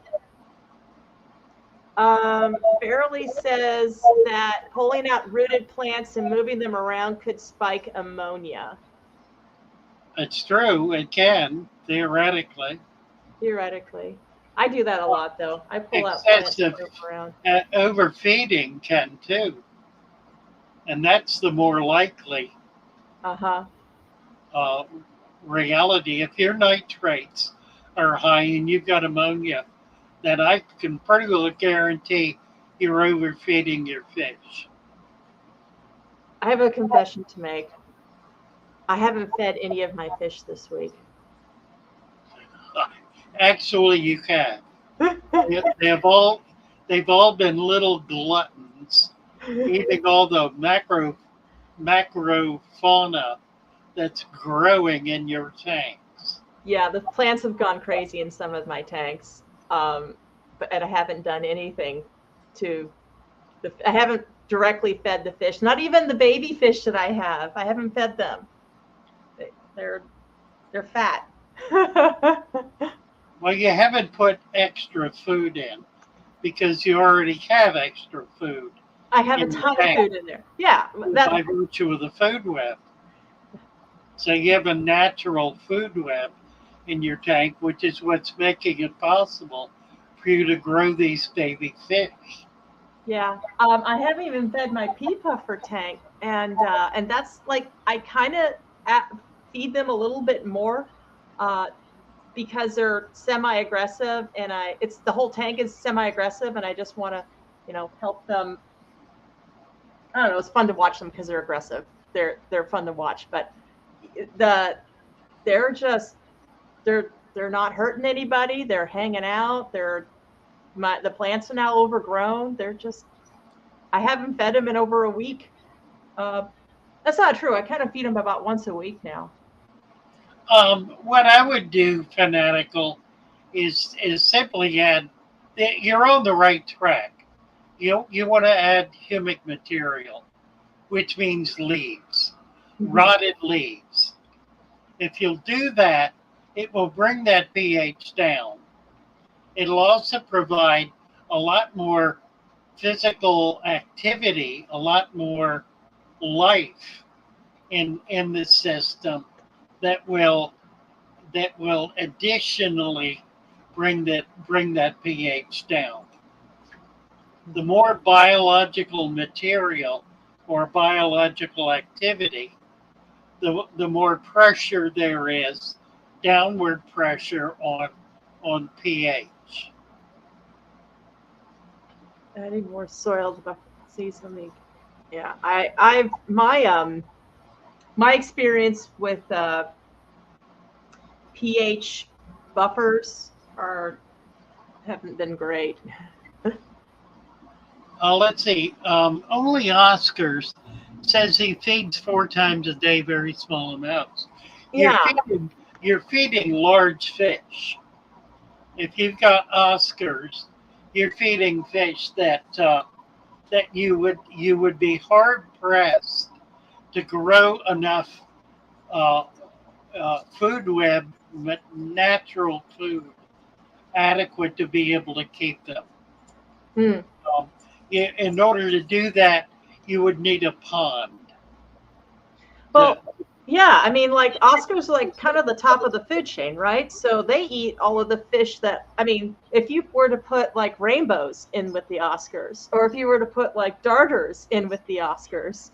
Fairly says that pulling out rooted plants and moving them around could spike ammonia. It's true, it can theoretically. Theoretically. I do that a lot, though. I pull out plants and Excessive move them around. overfeeding can too, and that's the more likely Uh-huh. uh, reality. If your nitrates are high and you've got ammonia, then I can pretty well guarantee you're overfeeding your fish. I have a confession to make. I haven't fed any of my fish this week. Actually, you can. They've all been little gluttons, eating all the macro fauna that's growing in your tanks. Yeah, the plants have gone crazy in some of my tanks, and I haven't done anything to. I haven't directly fed the fish. Not even the baby fish that I have. I haven't fed them. They're fat. Well, you haven't put extra food in because you already have extra food. I have a ton of food in there. Yeah, by virtue of the food web. So you have a natural food web in your tank, which is what's making it possible for you to grow these baby fish. Yeah, I haven't even fed my pea puffer tank, and that's like I kind of feed them a little bit more because they're semi-aggressive, and it's the whole tank is semi-aggressive, and I just want to, help them. I don't know. It's fun to watch them because they're aggressive. They're fun to watch, but they're not hurting anybody. They're hanging out. The plants are now overgrown. I haven't fed them in over a week. That's not true. I kind of feed them about once a week now. What I would do, fanatical, is simply add. You're on the right track. You want to add humic material, which means leaves, rotted leaves. If you'll do that, it will bring that pH down. It'll also provide a lot more physical activity, a lot more life in the system that will additionally bring that pH down. The more biological material or biological activity, the more pressure there is, downward pressure on pH. Adding more soil to see something. Yeah, I've my experience with pH buffers haven't been great. Let's see. Only Oscars says he feeds 4 times a day, very small amounts. Yeah. You're feeding large fish. If you've got Oscars, you're feeding fish that you would be hard pressed to grow enough food web, natural food, adequate to be able to keep them. In order to do that, you would need a pond. Well, yeah, I mean, like Oscars are like kind of the top of the food chain, right? So they eat all of the fish if you were to put like rainbows in with the Oscars, or if you were to put like darters in with the Oscars,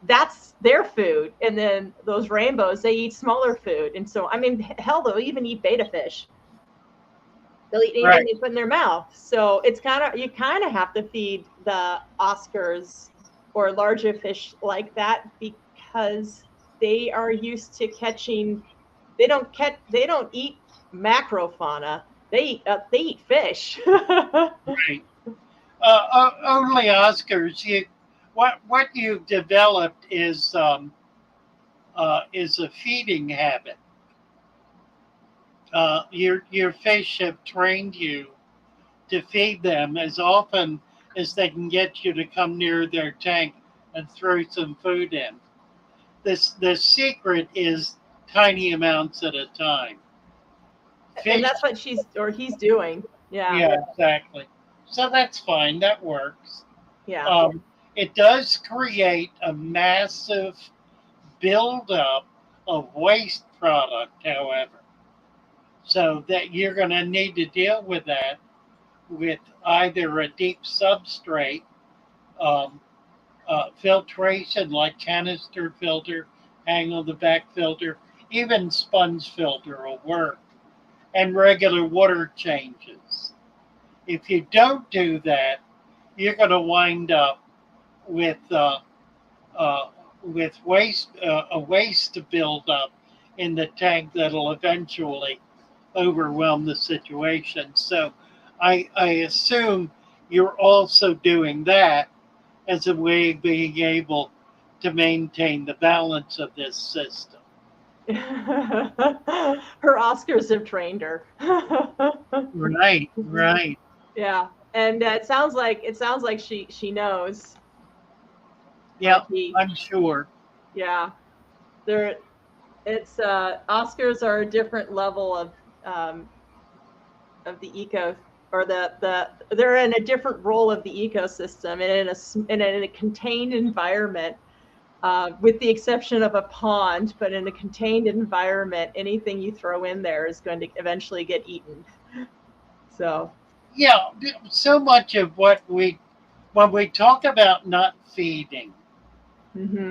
that's their food. And then those rainbows, they eat smaller food. And so, I mean, hell, they'll even eat betta fish. They'll eat anything they put in their mouth. So you kind of have to feed the Oscars or larger fish like that because they are used to catching. They don't eat macrofauna. They eat fish. Right. Only Oscars. What you've developed is a feeding habit. Your fish have trained you to feed them as often as they can get you to come near their tank and throw some food in. The secret is tiny amounts at a time. Fish, and that's what he's doing. Yeah. yeah, exactly. So that's fine. That works. Yeah. It does create a massive buildup of waste product, however. So that you're going to need to deal with that with either a deep substrate, um, filtration like canister filter, hang on the back filter, even sponge filter will work, and regular water changes. If you don't do that, you're going to wind up with a waste buildup in the tank that'll eventually overwhelm the situation. So I assume you're also doing that as a way of being able to maintain the balance of this system. Her Oscars have trained her. Right, right. Yeah, and it sounds like she knows. Yeah, I'm sure. Yeah, Oscars are a different level of the eco, or they're in a different role of the ecosystem, and in a contained environment, with the exception of a pond. But in a contained environment, anything you throw in there is going to eventually get eaten. So yeah, so much of when we talk about not feeding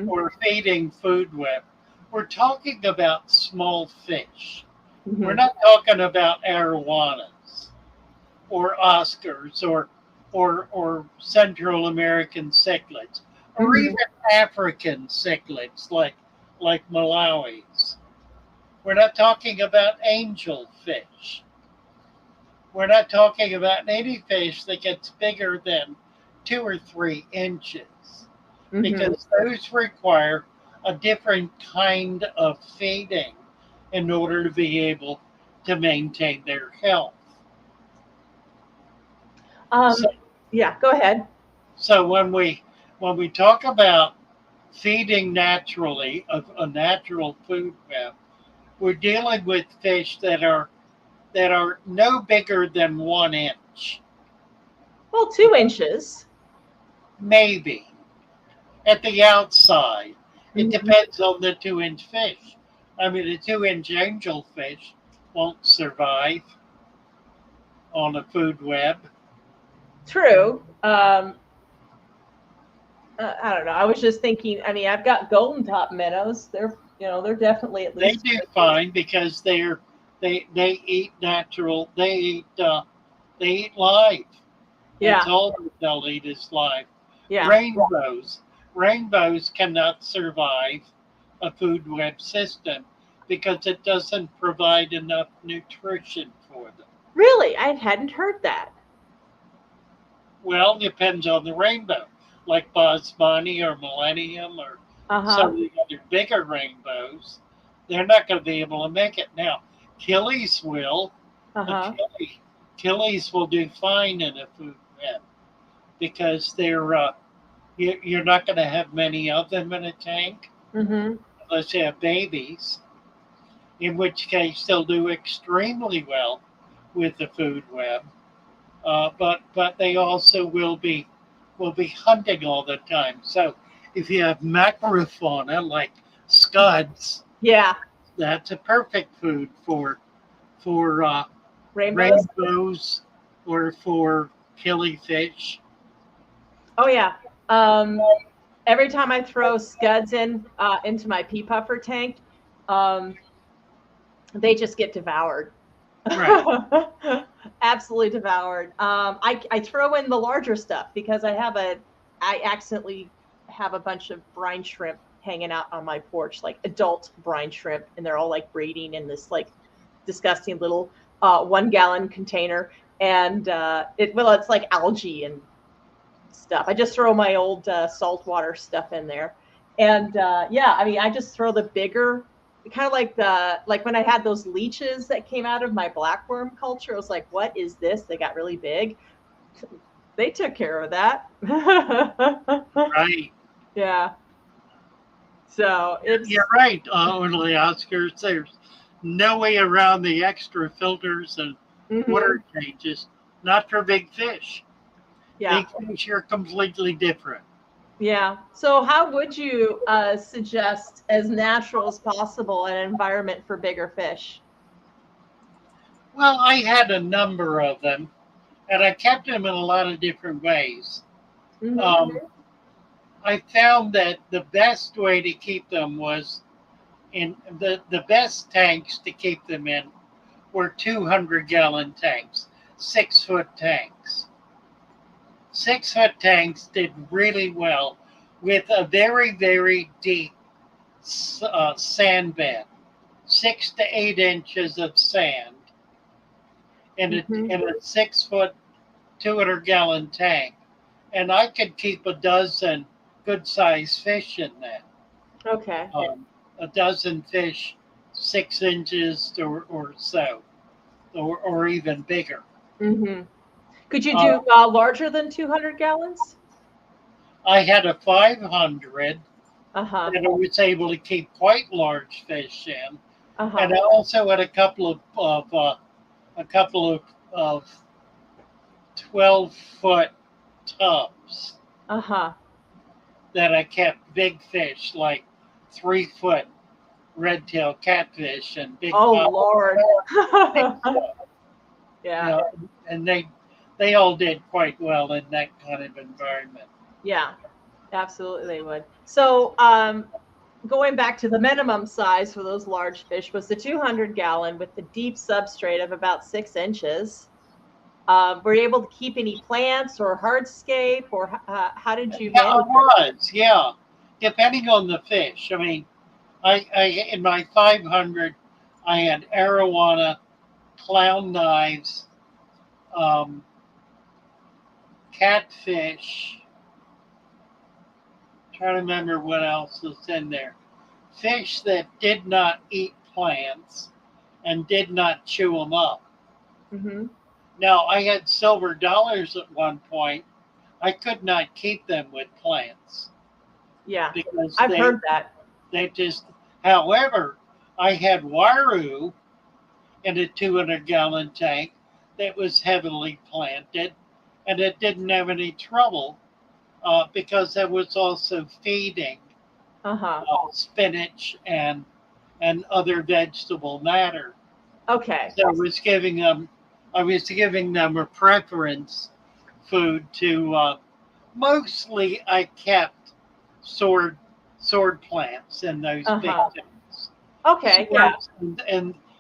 or feeding food web, we're talking about small fish. We're not talking about arowanas or Oscars or Central American cichlids or even African cichlids like Malawis. We're not talking about angelfish. We're not talking about any fish that gets bigger than 2 or 3 inches because those require a different kind of feeding in order to be able to maintain their health. Yeah, go ahead. So when we talk about feeding naturally a natural food web, we're dealing with fish that are no bigger than 1 inch. Well, 2 inches. Maybe at the outside. It depends on the 2-inch fish. I mean, a 2-inch angelfish won't survive on a food web. True. I don't know. I was just thinking. I mean, I've got golden top minnows. They're definitely at least. They do fine because they eat natural. They eat live. Yeah. That's all they'll eat is live. Yeah. Rainbows cannot survive a food web system because it doesn't provide enough nutrition for them. Really? I hadn't heard that. Well, it depends on the rainbow, like Basmani or Millennium or some of the other bigger rainbows. They're not going to be able to make it. Now, Achilles will. Achilles will do fine in a food web because you're not going to have many of them in a tank unless you have babies, in which case they'll do extremely well with the food web. But they also will be hunting all the time. So if you have macrofauna like scuds, that's a perfect food for rainbows or for killifish. Oh yeah. Every time I throw scuds into my pea puffer tank, they just get devoured. Right. Absolutely devoured. I throw in the larger stuff because I accidentally have a bunch of brine shrimp hanging out on my porch, like adult brine shrimp, and they're all like breeding in this like disgusting little 1 gallon container. And it's like algae and stuff. I just throw my old saltwater stuff in there. And I mean, I just throw the bigger, kind of like when I had those leeches that came out of my blackworm culture. I was like, what is this? They got really big. They took care of that. Right. Yeah. So You're right, only Oscars. There's no way around the extra filters and water changes. Not for big fish. Yeah. Big fish are completely different. Yeah. So how would you suggest as natural as possible an environment for bigger fish? Well, I had a number of them, and I kept them in a lot of different ways. I found that the best way to keep them was in the best tanks to keep them in were 200-gallon tanks, 6-foot tanks. 6-foot tanks did really well with a very, very deep sand bed, 6 to 8 inches of sand in a 6-foot, 200-gallon tank. And I could keep a dozen good-sized fish in that. Okay. A dozen fish, 6 inches or so, or even bigger. Could you do larger than 200 gallons? I had a 500 that I was able to keep quite large fish in, and I also had a couple of 12-foot tubs that I kept big fish, like 3-foot red-tailed catfish and big. Oh Lord! Yeah, you know, and they all did quite well in that kind of environment. Yeah, absolutely they would. So going back to the minimum size for those large fish was the 200-gallon with the deep substrate of about 6 inches. Were you able to keep any plants or hardscape, or how did you manage it? Yeah, depending on the fish. I mean, I in my 500, I had arowana, clown knives, catfish. I'm trying to remember what else was in there. Fish that did not eat plants and did not chew them up. Now, I had silver dollars at one point. I could not keep them with plants. Yeah, because I've heard that. They just, however, I had waru in a 200-gallon tank that was heavily planted, and it didn't have any trouble because I was also feeding spinach and other vegetable matter. Okay. So I was giving them a preference food to mostly I kept sword plants in those big tanks. Okay, Swords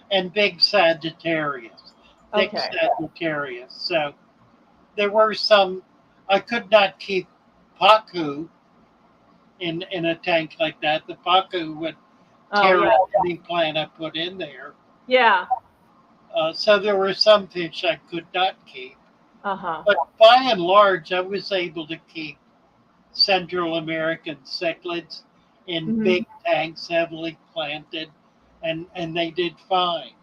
and big Sagittarius, thick Sagittarius. So there were some. I could not keep pacu in a tank like that. The pacu would tear up any plant I put in there. Yeah. So there were some fish I could not keep. But by and large, I was able to keep Central American cichlids in big tanks, heavily planted, and they did fine.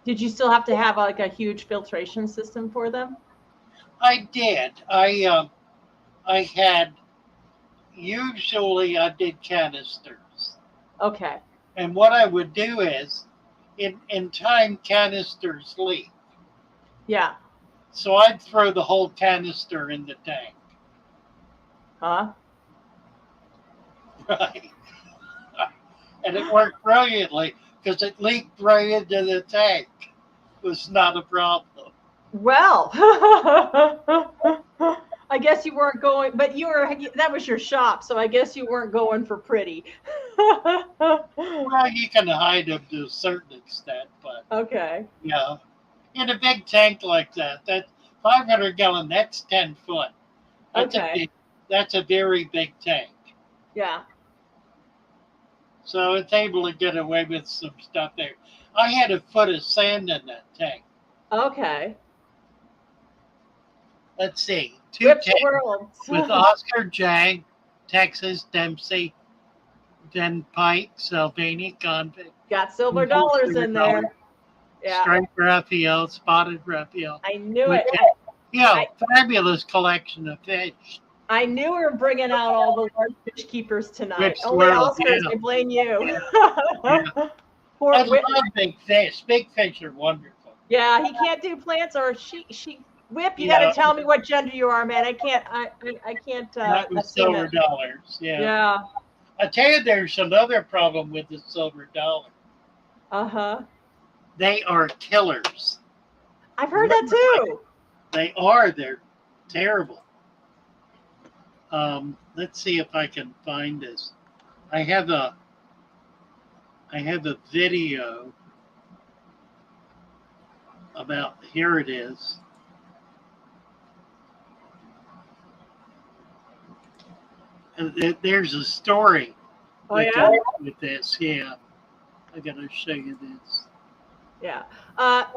Did you still have to have like a huge filtration system for them? I did. I had, usually I did canisters. Okay. And what I would do is, in time, canisters leak. Yeah. So I'd throw the whole canister in the tank. Huh? Right. And it worked brilliantly because it leaked right into the tank. It was not a problem. Well, I guess you weren't going, but that was your shop, so I guess you weren't going for pretty. Well, you can hide them to a certain extent, but okay. Yeah. In a big tank like that 500-gallon, that's 10 foot. That's a very big tank. Yeah. So it's able to get away with some stuff there. I had a foot of sand in that tank. Okay. Let's see. Two Whip the tanks world. with Oscar Jag, Texas, Dempsey, then Pike, Sylvania, Convict. Got silver dollars in there. Yeah. Striped Raphael, Spotted Raphael. I knew it. Fabulous collection of fish. I knew we were bringing out all the large fish keepers tonight. Which Only swirl, Oscars, yeah. I blame you. Yeah. Poor I Whip. love big fish. Big fish are wonderful. Yeah, he can't do plants or she Whip, you got to tell me what gender you are, man. I can't That was silver dollars. Yeah. Yeah. I tell you, there's another problem with the silver dollar. Uh-huh. They are killers. I've heard that too. They are. They're terrible. Let's see if I can find this. I have a video about, here it is. And there's a story that goes with this. Yeah. I gotta show you this. Yeah.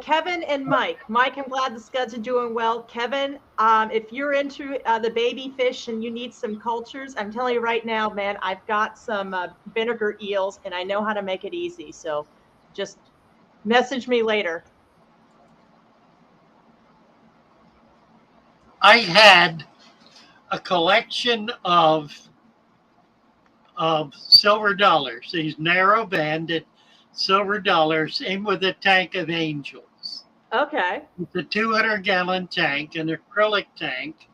Kevin and Mike. Mike, I'm glad the Scuds are doing well. Kevin, if you're into the baby fish and you need some cultures, I'm telling you right now, man, I've got some vinegar eels and I know how to make it easy. So just message me later. I had a collection of silver dollars, these narrow banded silver dollars in with a tank of angels. Okay. It's a 200-gallon tank, an acrylic tank,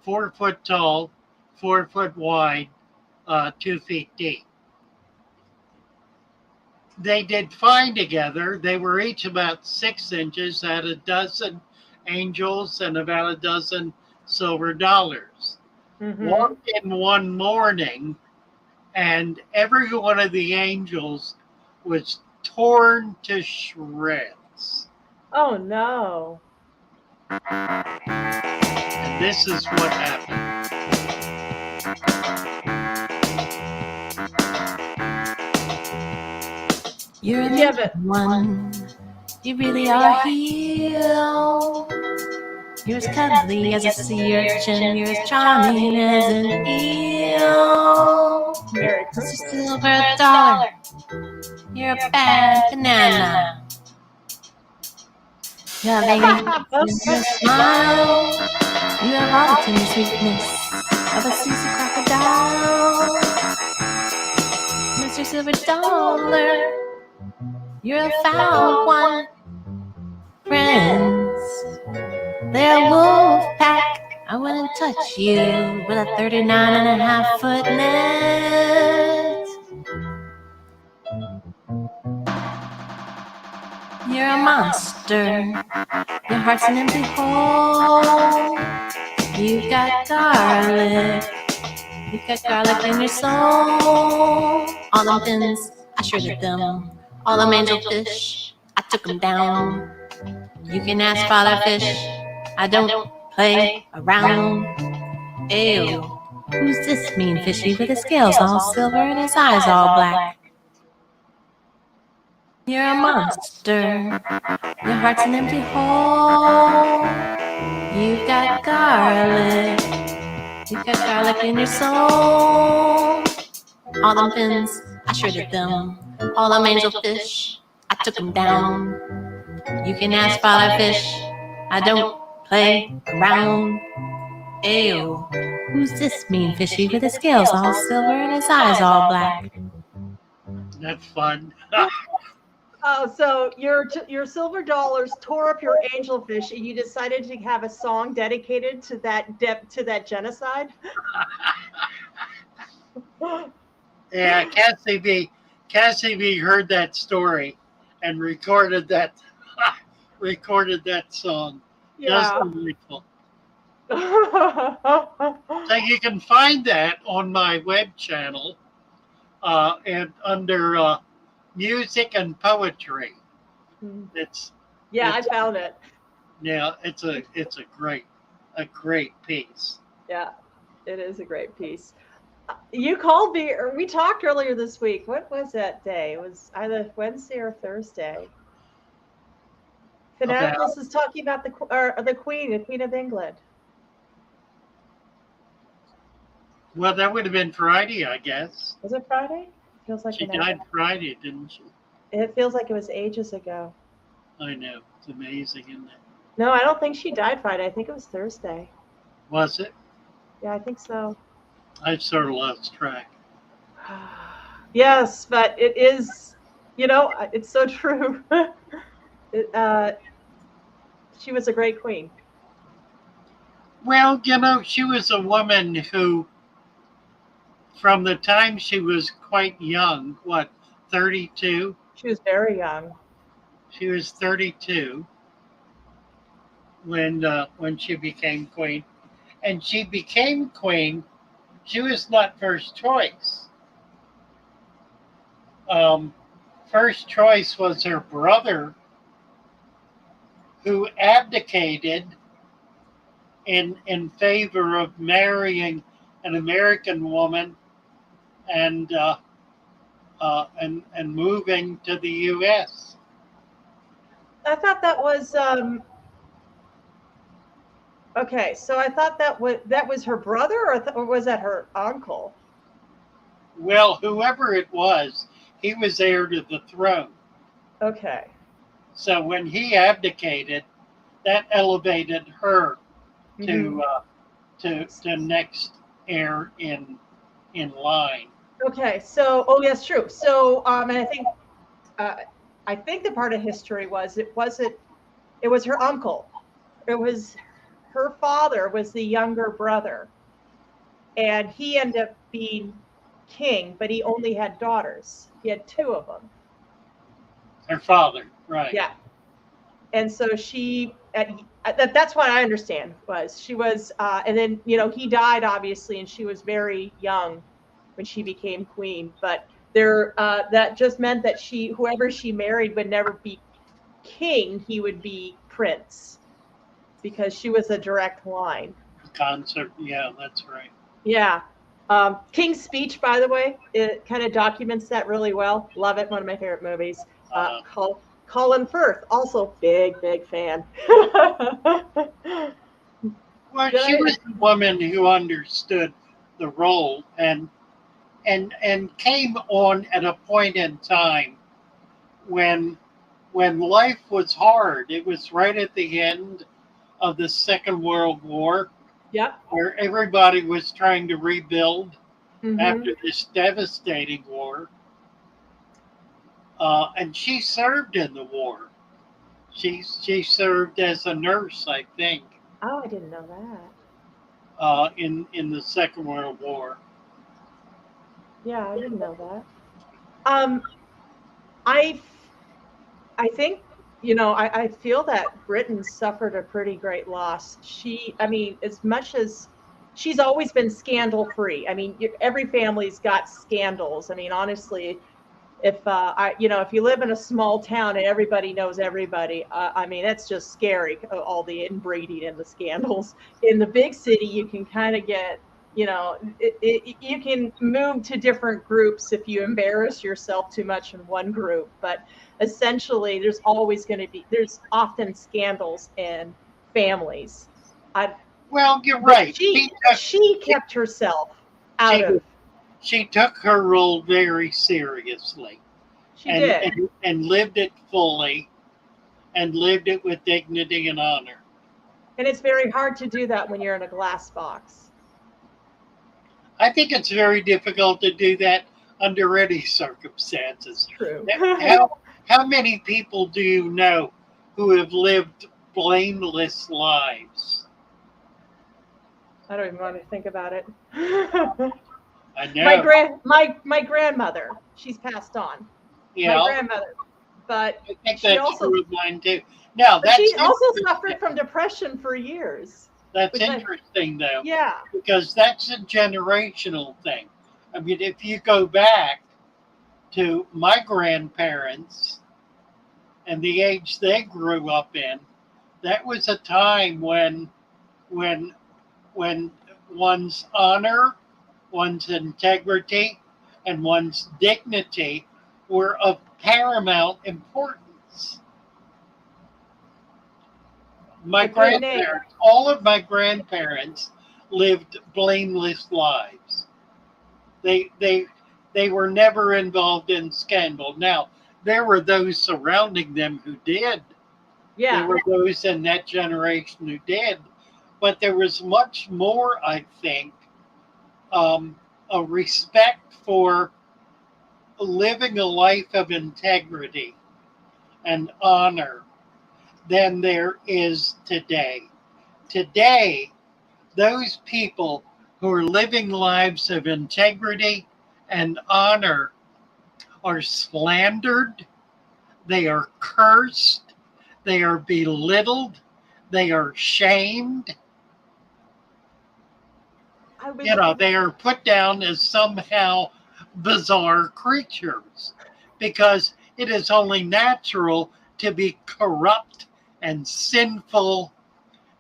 4 foot tall, 4 foot wide, 2 feet deep. They did fine together. They were each about 6 inches, had a dozen angels and about a dozen silver dollars. Mm-hmm. Walked in one morning, and every one of the angels was torn to shreds. Oh, no. And this is what happened. You're the one. You really are a hero. You're as cuddly as a sea urchin. You're as charming as an eel. Merry Mr. Christmas. Silver Dollar. You're a bad banana. You have angels in your smile. You have all the tender sweetness of a Caesar crocodile. Mr. Silver Dollar. You're a foul one. Friends, they're a wolf pack. I wouldn't touch you with a 39.5-foot net. You're a monster. Your heart's an empty hole. You've got garlic. You've got garlic in your soul. All them fins, I shredded them. All them angel fish, I took them down. You can ask Father Fish. I don't play around. Ew. Who's this mean fishy with his scales all silver and his eyes all black? You're a monster. Your heart's an empty hole. You've got garlic. You've got garlic in your soul. All them fins, I shredded them. All them angel fish, I took them down. You can ask Father Fish. I don't play around. Ew. Who's this mean fishy with his scales all silver and his eyes all black? That's fun. Oh, so your silver dollars tore up your angelfish, and you decided to have a song dedicated to that genocide. Yeah, Cassie B heard that story and recorded that song. Yeah. Just delightful. So you can find that on my web channel, and under music and poetry. It's I found it. Yeah, it's a great piece. Yeah, it is a great piece. You called me, or we talked earlier this week. What was that day? It was either Wednesday or Thursday. Fanaticals is talking about the Queen of England. Well, that would have been Friday, I guess. Was it Friday? Feels like she died Friday, didn't she? It feels like it was ages ago. I know. It's amazing, isn't it? No, I don't think she died Friday. I think it was Thursday. Was it? Yeah, I think so. I sort of lost track. Yes, but it is, it's so true. She was a great queen. Well, she was a woman who, from the time she was quite young, 32? She was very young. She was 32 when she became queen. And she became queen. She was not first choice. First choice was her brother, who abdicated in favor of marrying an American woman and moving to the U.S. I thought that was okay. So I thought that was her brother, or was that her uncle? Well, whoever it was, he was heir to the throne. Okay. So when he abdicated, that elevated her to next heir in line. Okay. So yes, true. So and I think the part of history was it was her uncle. It was her father was the younger brother, and he ended up being king, but he only had daughters. He had 2 of them. Her father, right? Yeah. And so that's what I understand was she was, and then he died obviously, and she was very young when she became queen. But that just meant that whoever she married would never be king; he would be prince, because she was a direct line. Concert, yeah, that's right. Yeah. King's Speech, by the way, it kind of documents that really well. Love it. One of my favorite movies. Colin Firth, also big fan. Well, she was a woman who understood the role and came on at a point in time when life was hard. It was right at the end of the Second World War. Yep. Where everybody was trying to rebuild after this devastating war. And she served in the war. She served as a nurse, I think. Oh, I didn't know that. In the Second World War. Yeah, I didn't know that. I think I feel that Britain suffered a pretty great loss. As much as she's always been scandal free. Every family's got scandals. Honestly, if you live in a small town and everybody knows everybody, that's just scary. All the inbreeding and the scandals. In the big city, you can kind of get, you can move to different groups if you embarrass yourself too much in one group. But essentially, there's often scandals in families. Well, you're right. She kept herself out of. She took her role very seriously. She did. And lived it fully, and lived it with dignity and honor. And it's very hard to do that when you're in a glass box. I think it's very difficult to do that under any circumstances. True. How many people do you know who have lived blameless lives? I don't even want to think about it. I know. My grandmother, she's passed on. Yeah. My grandmother, but I think that's true of mine too. Now, she also suffered from depression for years. That's interesting, though. Yeah. Because that's a generational thing. If you go back to my grandparents and the age they grew up in, that was a time when one's honor one's integrity, and one's dignity were of paramount importance. My grandparents, all of my grandparents lived blameless lives. They were never involved in scandal. Now, there were those surrounding them who did. Yeah. There were those in that generation who did. But there was much more, I think, a respect for living a life of integrity and honor than there is today. Today, those people who are living lives of integrity and honor are slandered, they are cursed, they are belittled, they are shamed. They are put down as somehow bizarre creatures because it is only natural to be corrupt and sinful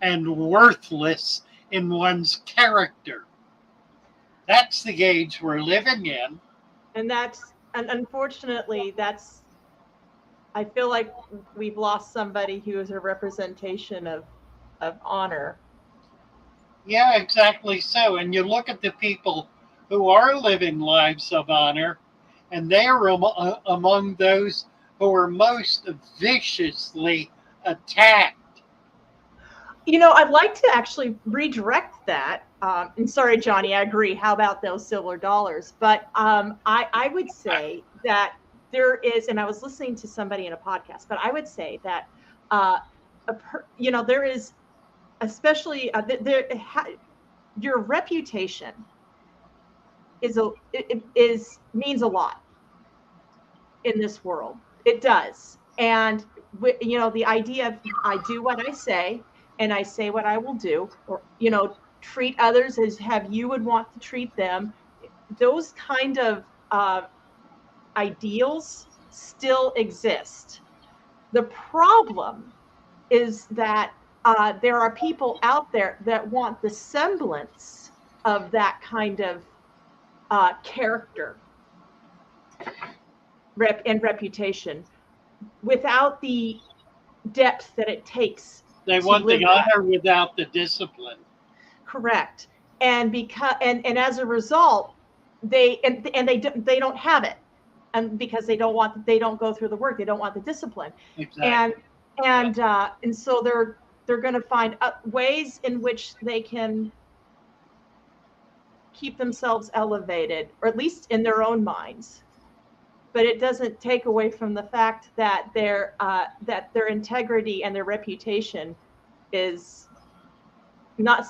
and worthless in one's character. That's the age we're living in. And unfortunately, I feel like we've lost somebody who is a representation of honor. Yeah, exactly so. And you look at the people who are living lives of honor, and they are among those who are most viciously attacked. I'd like to actually redirect that. And sorry, Johnny, I agree. How about those silver dollars? But I would say that there is, and I was listening to somebody in a podcast, but I would say that, there is, especially your reputation means a lot in this world. It does. And the idea of I do what I say and I say what I will do, or treat others as you would want to treat them, those kind of ideals still exist. The problem is that there are people out there that want the semblance of that kind of character and reputation without the depth that it takes. They want the honor without the discipline. Correct. And as a result, they don't have it, and because they don't go through the work, they don't want the discipline. Exactly. And so they're going to find ways in which they can keep themselves elevated, or at least in their own minds. But it doesn't take away from the fact that their integrity and their reputation is not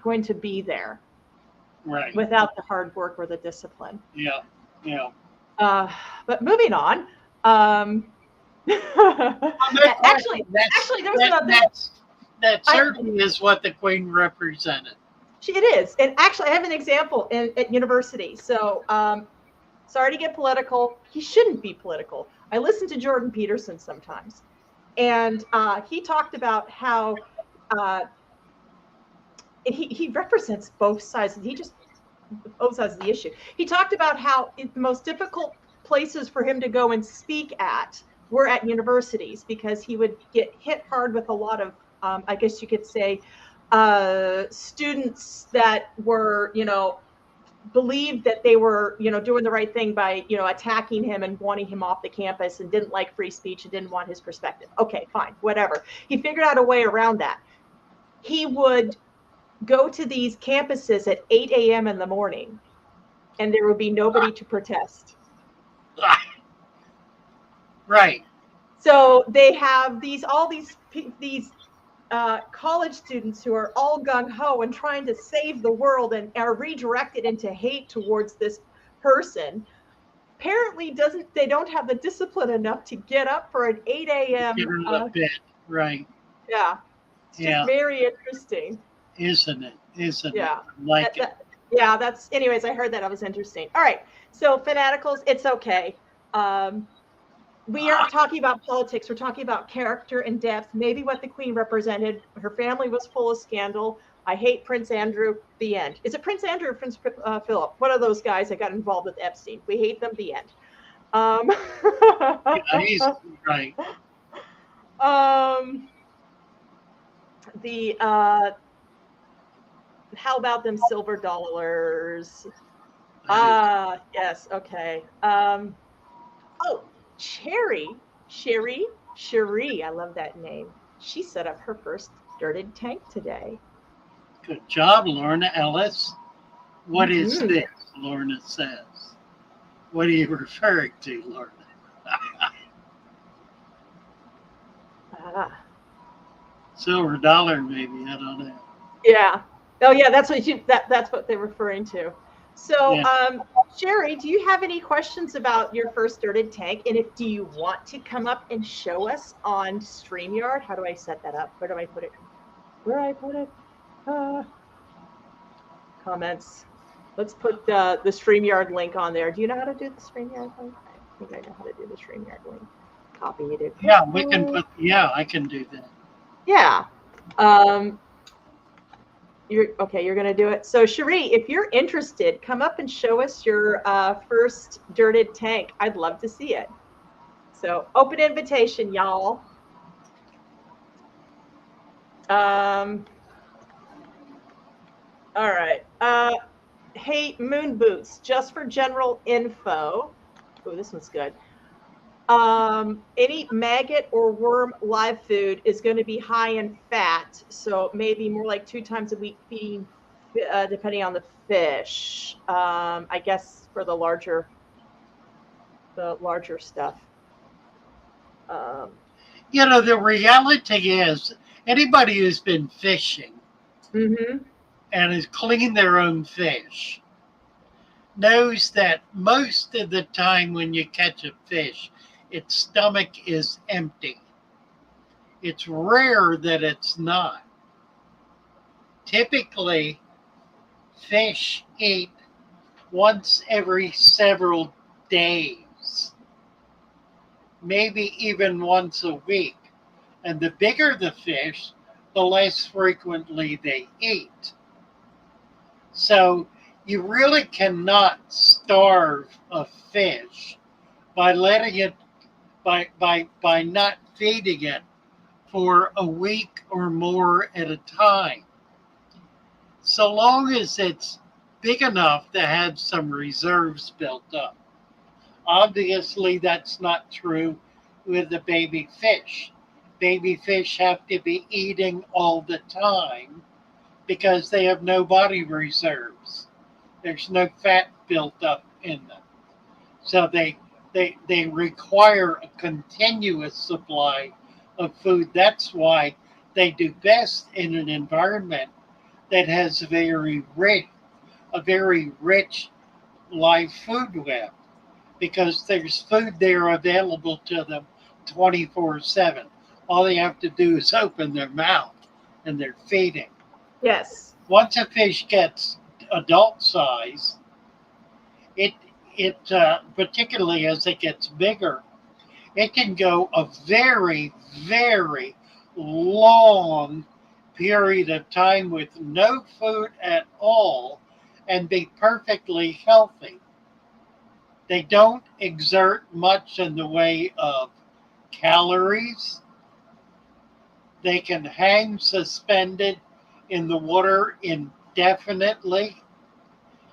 going to be there, right, without the hard work or the discipline. Yeah. But moving on. Actually, there was another. That certainly is what the Queen represented. It is, and actually, I have an example at university. So, sorry to get political. He shouldn't be political. I listen to Jordan Peterson sometimes, and he talked about how he represents both sides. Both sides of the issue. He talked about how the most difficult places for him to go and speak at were at universities, because he would get hit hard with a lot of, I guess you could say, students that were, believed that they were, doing the right thing by, attacking him and wanting him off the campus, and didn't like free speech and didn't want his perspective. Okay, fine, whatever. He figured out a way around that. He would go to these campuses at 8 a.m. in the morning, and there would be nobody to protest. Right. So they have all these college students who are all gung-ho and trying to save the world, and are redirected into hate towards this person. Apparently they don't have the discipline enough to get up for an 8 a.m. Right. Yeah. It's just very interesting. Isn't it? Yeah. It. That's anyways, I heard that. It was interesting. All right. So fanaticals, it's okay. We aren't talking about politics. We're talking about character and depth. Maybe what the Queen represented. Her family was full of scandal. I hate Prince Andrew, the end. Is it Prince Andrew or Prince Philip? One of those guys that got involved with Epstein. We hate them, the end. Yeah, he's right. How about them silver dollars? Yes, okay. Oh, Cherie, I love that name. She set up her first dirted tank today. Good job, Lorna Ellis. What is this? Lorna says. What are you referring to, Lorna? Silver dollar, maybe. I don't know. Yeah. Oh, yeah. That's what they're referring to. So, yeah. Sherry, do you have any questions about your first dirted tank? And do you want to come up and show us on StreamYard? How do I set that up? Where do I put it? Comments. Let's put the StreamYard link on there. Do you know how to do the StreamYard link? I think I know how to do the StreamYard link. Copy it. Yeah, we can put. Yeah, I can do that. Yeah. You're going to do it. So Cherie, if you're interested, come up and show us your first dirted tank. I'd love to see it. So open invitation, y'all. All right. Hey, Moon Boots, just for general info. Oh, this one's good. Any maggot or worm live food is going to be high in fat, so maybe more like 2 times a week feeding, depending on the fish. I guess for the larger stuff. The reality is, anybody who's been fishing and has cleaned their own fish knows that most of the time when you catch a fish, its stomach is empty. It's rare that it's not. Typically, fish eat once every several days, maybe even once a week. And the bigger the fish, the less frequently they eat. So you really cannot starve a fish by letting it by not feeding it for a week or more at a time. So long as it's big enough to have some reserves built up. Obviously, that's not true with the baby fish. Baby fish have to be eating all the time because they have no body reserves. There's no fat built up in them. So they require a continuous supply of food. That's why they do best in an environment that has a very rich live food web, because there's food there available to them 24/7. All they have to do is open their mouth and they're feeding. Yes. Once a fish gets adult size, it particularly as it gets bigger, it can go a very, very long period of time with no food at all and be perfectly healthy. They don't exert much in the way of calories. They can hang suspended in the water indefinitely,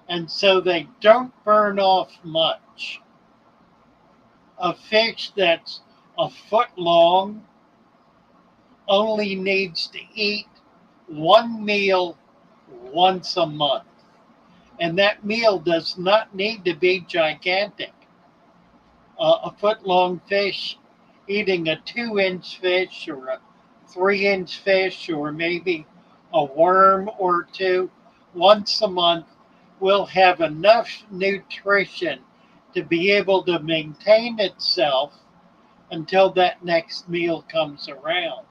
and so they don't burn off much. A fish that's a foot long only needs to eat one meal once a month. And that meal does not need to be gigantic. A foot long fish eating a 2-inch fish or a 3-inch fish or maybe a worm or two once a month will have enough nutrition to be able to maintain itself until that next meal comes around.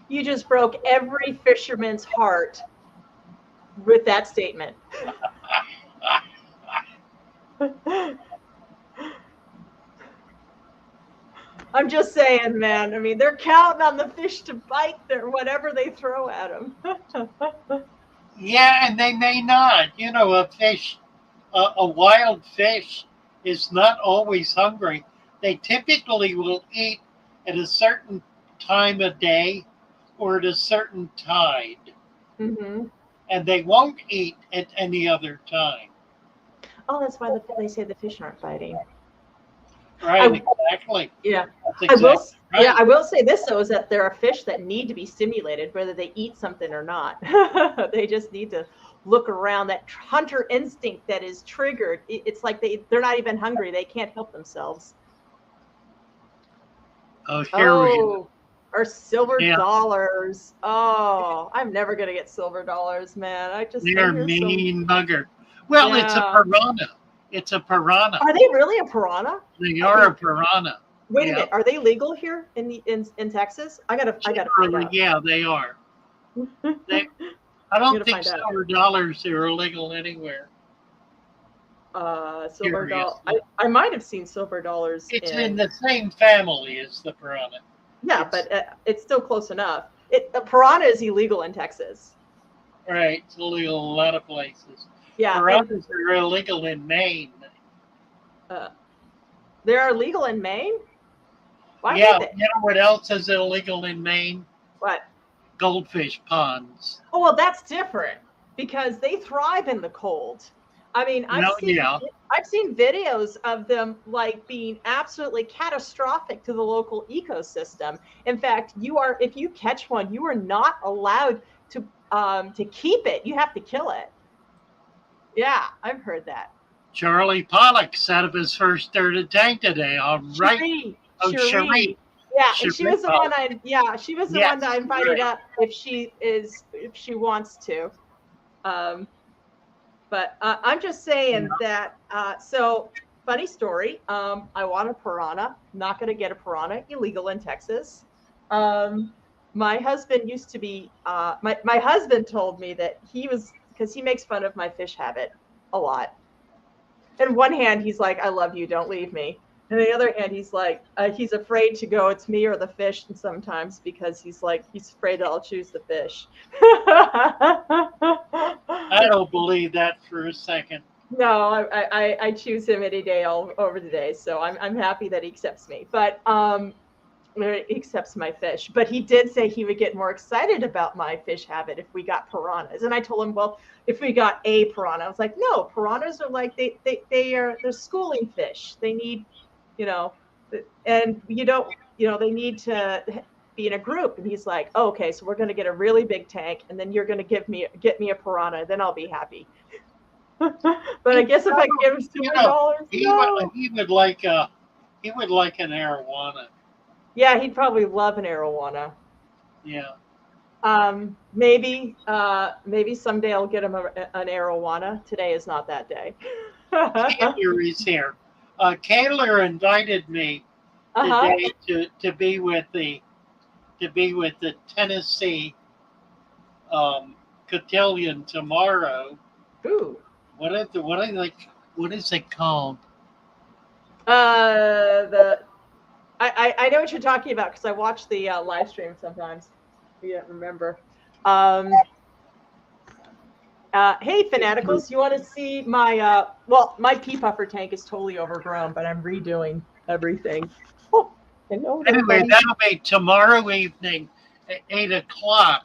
You just broke every fisherman's heart with that statement. I'm just saying, man. I mean, they're counting on the fish to bite whatever they throw at them. Yeah, and they may not. You know, a fish, a wild fish, is not always hungry. They typically will eat at a certain time of day or at a certain tide, Mm-hmm. and they won't eat at any other time. Oh, that's why they say the fish aren't biting. Right? Exactly. Yeah. That's exactly right. Yeah, I will say this though, is that there are fish that need to be stimulated, whether they eat something or not. They just need to look around. That hunter instinct that is triggered. It's like they're not even hungry. They can't help themselves. Oh, here we go. Or silver dollars. Oh, I'm never gonna get silver dollars, man. They're mean bugger. Well, it's a piranha. It's a piranha. Are they really a piranha? They are a piranha. Wait a minute. Are they legal here in Texas? I gotta find out. Yeah, they are. I don't think silver dollars are illegal anywhere. Silver dollar. I might have seen silver dollars. It's in the same family as the piranha. Yeah, but it's still close enough. The piranha is illegal in Texas. Right, it's illegal in a lot of places. Yeah, piranhas are illegal in Maine. They are illegal in Maine? Why yeah, you know what else is illegal in Maine? What? Goldfish ponds. Oh, well, that's different because they thrive in the cold. I mean, I've seen videos of them like being absolutely catastrophic to the local ecosystem. In fact, if you catch one, you are not allowed to keep it. You have to kill it. Yeah, I've heard that. Charlie Pollock's out of his first dirty tank today. All right. Cherie. Yeah, and she was the one she was the one that I invited up if she wants to. But I'm just saying that, so funny story. I want a piranha, not going to get a piranha, illegal in Texas. My husband used to be, my husband told me that because he makes fun of my fish habit a lot. In one hand, he's like, I love you, don't leave me. And the other hand, he's like, he's afraid to go, it's me or the fish sometimes because he's afraid that I'll choose the fish. I don't believe that for a second. No, I choose him any day all over the day. So I'm happy that he accepts me. But he accepts my fish. But he did say he would get more excited about my fish habit if we got piranhas. And I told him, well, if we got a piranha, I was like, no, piranhas are like they're schooling fish. They need, and they need to be in a group. And he's like, oh, okay, so we're going to get a really big tank, and then you're going to get me a piranha, then I'll be happy. But I guess if I give him $200, he would like an arowana. Yeah, he'd probably love an arowana. Yeah. Maybe someday I'll get him an arowana. Today is not that day. Taylor is here. Taylor invited me today to be with the Tennessee cotillion tomorrow. Ooh. What is it called? I know what you're talking about because I watch the live stream sometimes. You don't remember. Hey, Fanaticals, you want to see my my pea puffer tank is totally overgrown, but I'm redoing everything. Oh, anyway, that'll be tomorrow evening at 8:00.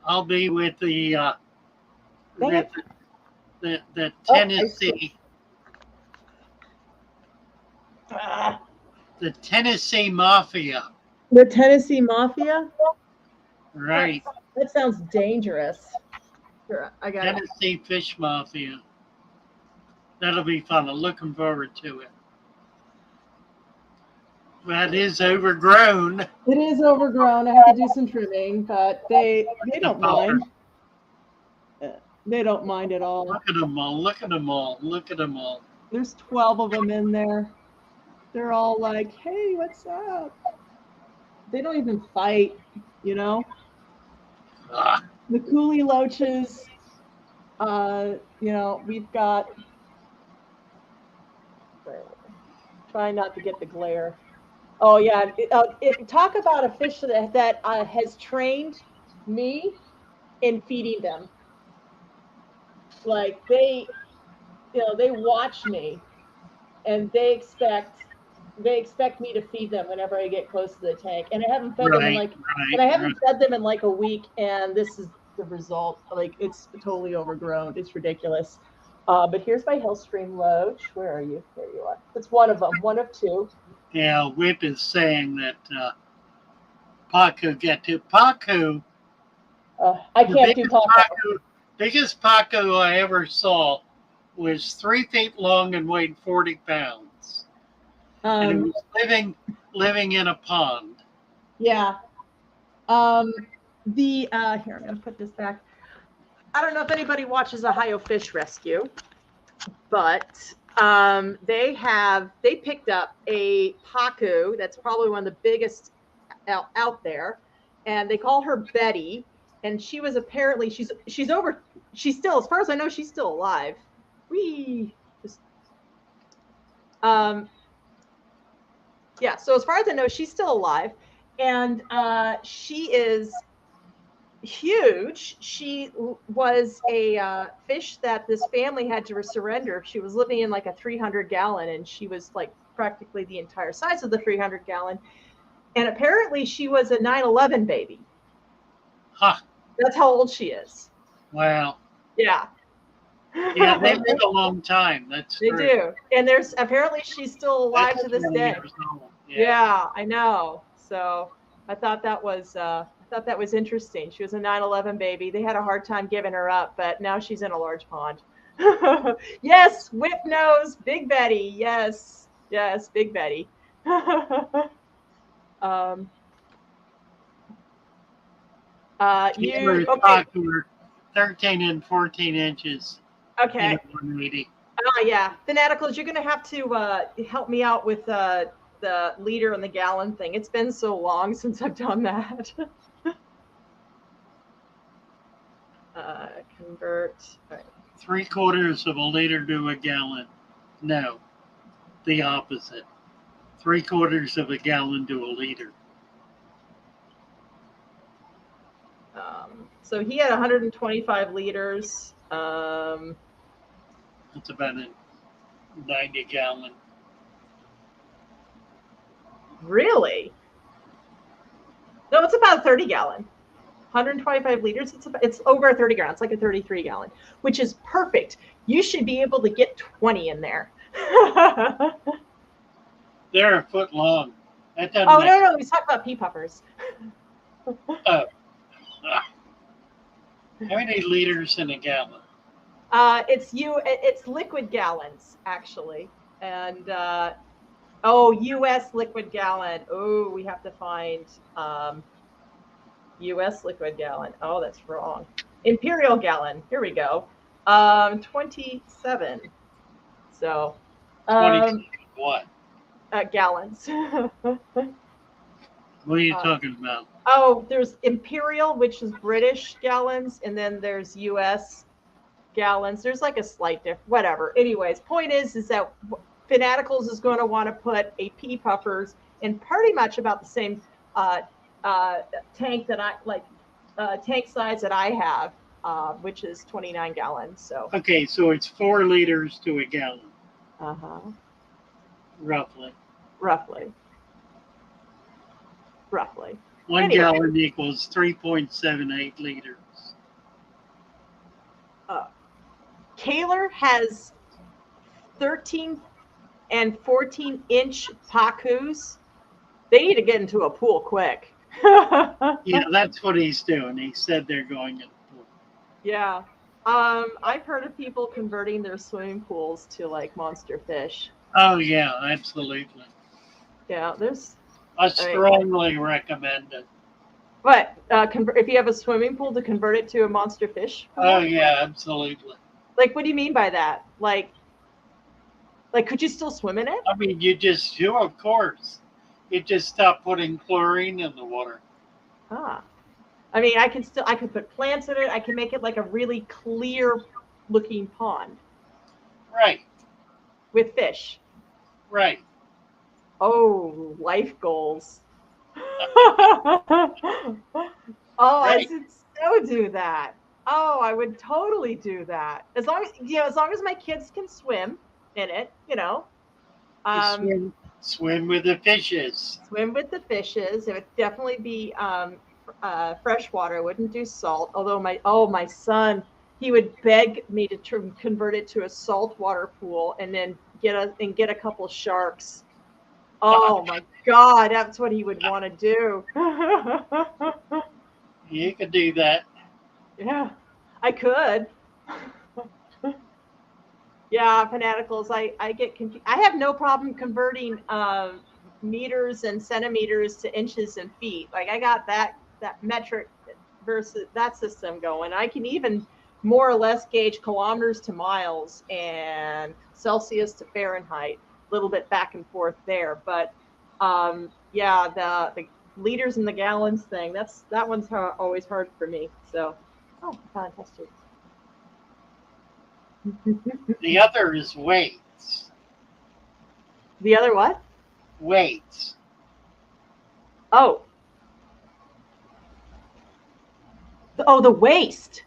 I'll be with the Tennessee. The Tennessee Mafia. The Tennessee Mafia? Right. That sounds dangerous. Sure, I got Tennessee Fish Mafia. That'll be fun. I'm looking forward to it. That is overgrown. It is overgrown. I have to do some trimming, but they don't mind. They don't mind at all. Look at them all. Look at them all. Look at them all. There's 12 of them in there. They're all like, hey, what's up? They don't even fight, The coolie loaches, we've got, try not to get the glare. Oh, yeah. Talk about a fish that has trained me in feeding them. like they watch me, and they expect me to feed them whenever I get close to the tank. And I haven't fed them in like a week, and this is the result. Like, it's totally overgrown. It's ridiculous. But here's my Hillstream Loach. Where are you? There you are. It's one of them, one of two. Yeah, Whip is saying that Pacu get to Pacu. I can't do Pacu. Biggest Pacu I ever saw was 3 feet long and weighed 40 pounds. And it was living in a pond. Yeah. Here, I'm going to put this back. I don't know if anybody watches Ohio Fish Rescue, but they picked up a Pacu that's probably one of the biggest out there, and they call her Betty, and she was apparently she's still, as far as I know, she's still alive. Yeah, so as far as I know, she's still alive, and she is huge. She was a fish that this family had to surrender. She was living in like a 300-gallon, and she was like practically the entire size of the 300-gallon. And apparently she was a 9/11 baby. Huh. That's how old she is. Wow. Yeah. Yeah, they live a long time. They do. And apparently she's still alive to this day. Yeah, I know. So I thought that was interesting. She was a 9/11 baby. They had a hard time giving her up, but now she's in a large pond. Yes, Whip knows. Big Betty. Yes, Big Betty. Okay. 13 and 14 inches. Okay. 180. Yeah. Fanaticals, you're going to have to help me out with the liter and the gallon thing. It's been so long since I've done that. Convert. All right. 3/4 of a liter to a gallon. No, the opposite. 3/4 of a gallon to a liter. So he had 125 liters. That's about a 90-gallon. Really? No, it's about a 30-gallon. 125 liters. It's over a 30-gallon. It's like a 33-gallon, which is perfect. You should be able to get 20 in there. They're a foot long. That doesn't no. He's talking about pea puffers. Oh. How many liters in a gallon? It's liquid gallons, actually. And U.S. liquid gallon. Oh, we have to find U.S. liquid gallon. Oh, that's wrong. Imperial gallon. Here we go. 27. So 27 what? Gallons. What are you talking about? Oh, there's Imperial, which is British gallons, and then there's U.S. gallons. There's like a slight difference. Whatever. Anyways, point is that Fanaticals is going to want to put a pea puffers in pretty much about the same tank that tank size that I have, which is 29 gallons. So okay, so it's 4 liters to a gallon. Roughly. 1 gallon equals 3.78 liters. Kaler has 13 and 14-inch Pacus. They need to get into a pool quick. Yeah, that's what he's doing. He said they're going in the pool. Yeah. I've heard of people converting their swimming pools to like monster fish. Oh, yeah, absolutely. Yeah, I strongly recommend it. What? If you have a swimming pool, to convert it to a monster fish pool? Oh, yeah, absolutely. Like, what do you mean by that? Like, could you still swim in it? I mean, of course. You just stop putting chlorine in the water. I mean, I could put plants in it. I can make it like a really clear looking pond. Right. With fish. Right. Oh, life goals. Right. I should so do that. Oh, I would totally do that. As long as my kids can swim in it, Swim with the fishes. swim with the fishes. It would definitely be fresh water. I wouldn't do salt. Although my son, he would beg me to convert it to a saltwater pool and then get a couple sharks. Oh my God, that's what he would want to do. You could do that. Yeah, I could. Yeah, fanaticals. I get confused. I have no problem converting meters and centimeters to inches and feet. Like I got that metric versus that system going. I can even more or less gauge kilometers to miles and Celsius to Fahrenheit. A little bit back and forth there, but yeah, the liters and the gallons thing. That one's always hard for me. So, fantastic. The other is weights. The other what? Weights. Oh. The waist.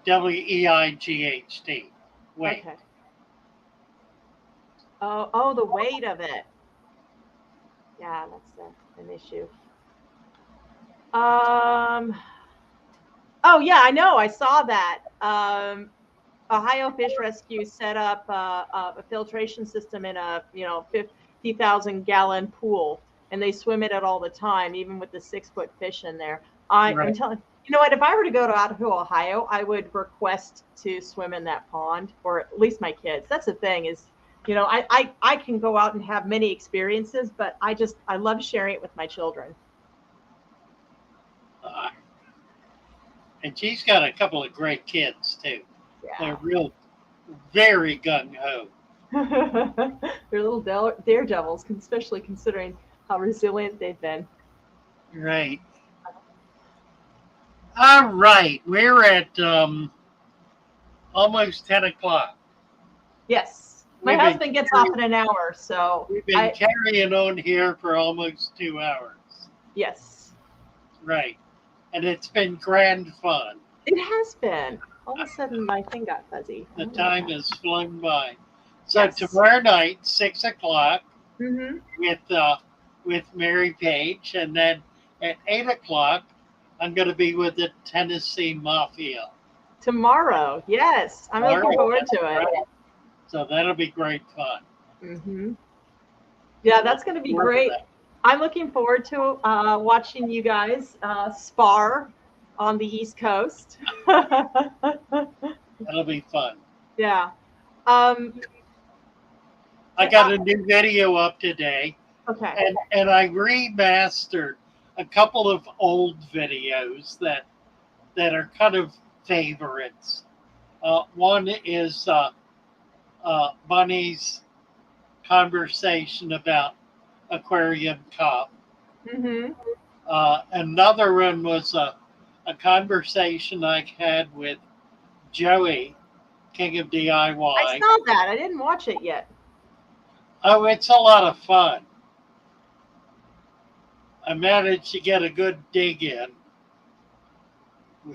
WEIGHT. Weight. Okay. Oh, the weight of it. Yeah, that's an issue. Oh yeah, I know. I saw that. Ohio Fish Rescue set up a filtration system in a 50,000-gallon pool, and they swim in it all the time, even with the 6-foot fish in there. I'm telling you know what? If I were to go out to Ohio, I would request to swim in that pond, or at least my kids. That's the thing is, I can go out and have many experiences, but I love sharing it with my children. And she's got a couple of great kids too. Yeah. They're very gung ho. They're little daredevils, especially considering how resilient they've been. Right. All right, we're at almost 10 o'clock. Yes. My husband gets off in an hour, so we've been carrying on here for almost 2 hours. Yes. Right. And it's been grand fun. It has been. All of a sudden, my thing got fuzzy. The time has flown by. So tomorrow night, 6 o'clock, with Mary Page, and then at 8 o'clock, I'm going to be with the Tennessee Mafia. Tomorrow, yes. I'm looking forward to it. Right. So that'll be great fun. Yeah, that's going to be great. I'm looking forward to watching you guys spar on the East Coast. That'll be fun. Yeah. I got a new video up today. Okay. And I remastered a couple of old videos that are kind of favorites. One is Bunny's conversation about aquarium cop. Another one was a conversation I had with Joey, King of DIY. I saw that. I didn't watch it yet. Oh, it's a lot of fun. I managed to get a good dig in.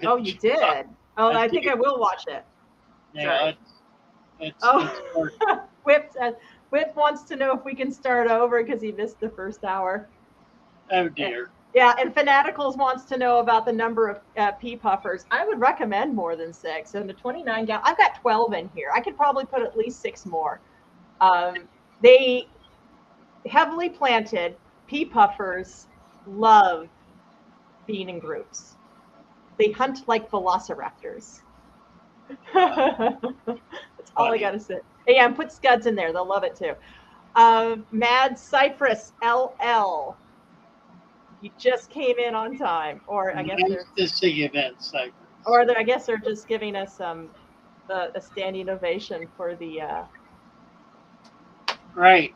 Oh, you did? Oh, I think I will watch it. Yeah, it's Whip wants to know if we can start over because he missed the first hour. Oh, dear. Yeah, and Fanaticals wants to know about the number of pea puffers. I would recommend more than 6. And the 29 gallon, I've got 12 in here. I could probably put at least 6 more. They heavily planted pea puffers love being in groups. They hunt like velociraptors. That's all I gotta say. Yeah, and put scuds in there. They'll love it too. Mad Cypress LL. You just came in on time, or I guess nice to see you then, Cypress. Or I guess they're just giving us a standing ovation for the. Right.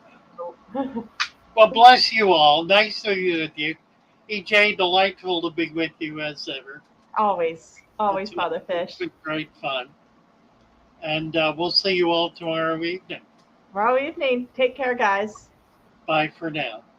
Well, bless you all. Nice to be with you. EJ, delightful to be with you as ever. Always, Father Fish. It's been great fun. And we'll see you all tomorrow evening. Tomorrow evening. Take care, guys. Bye for now.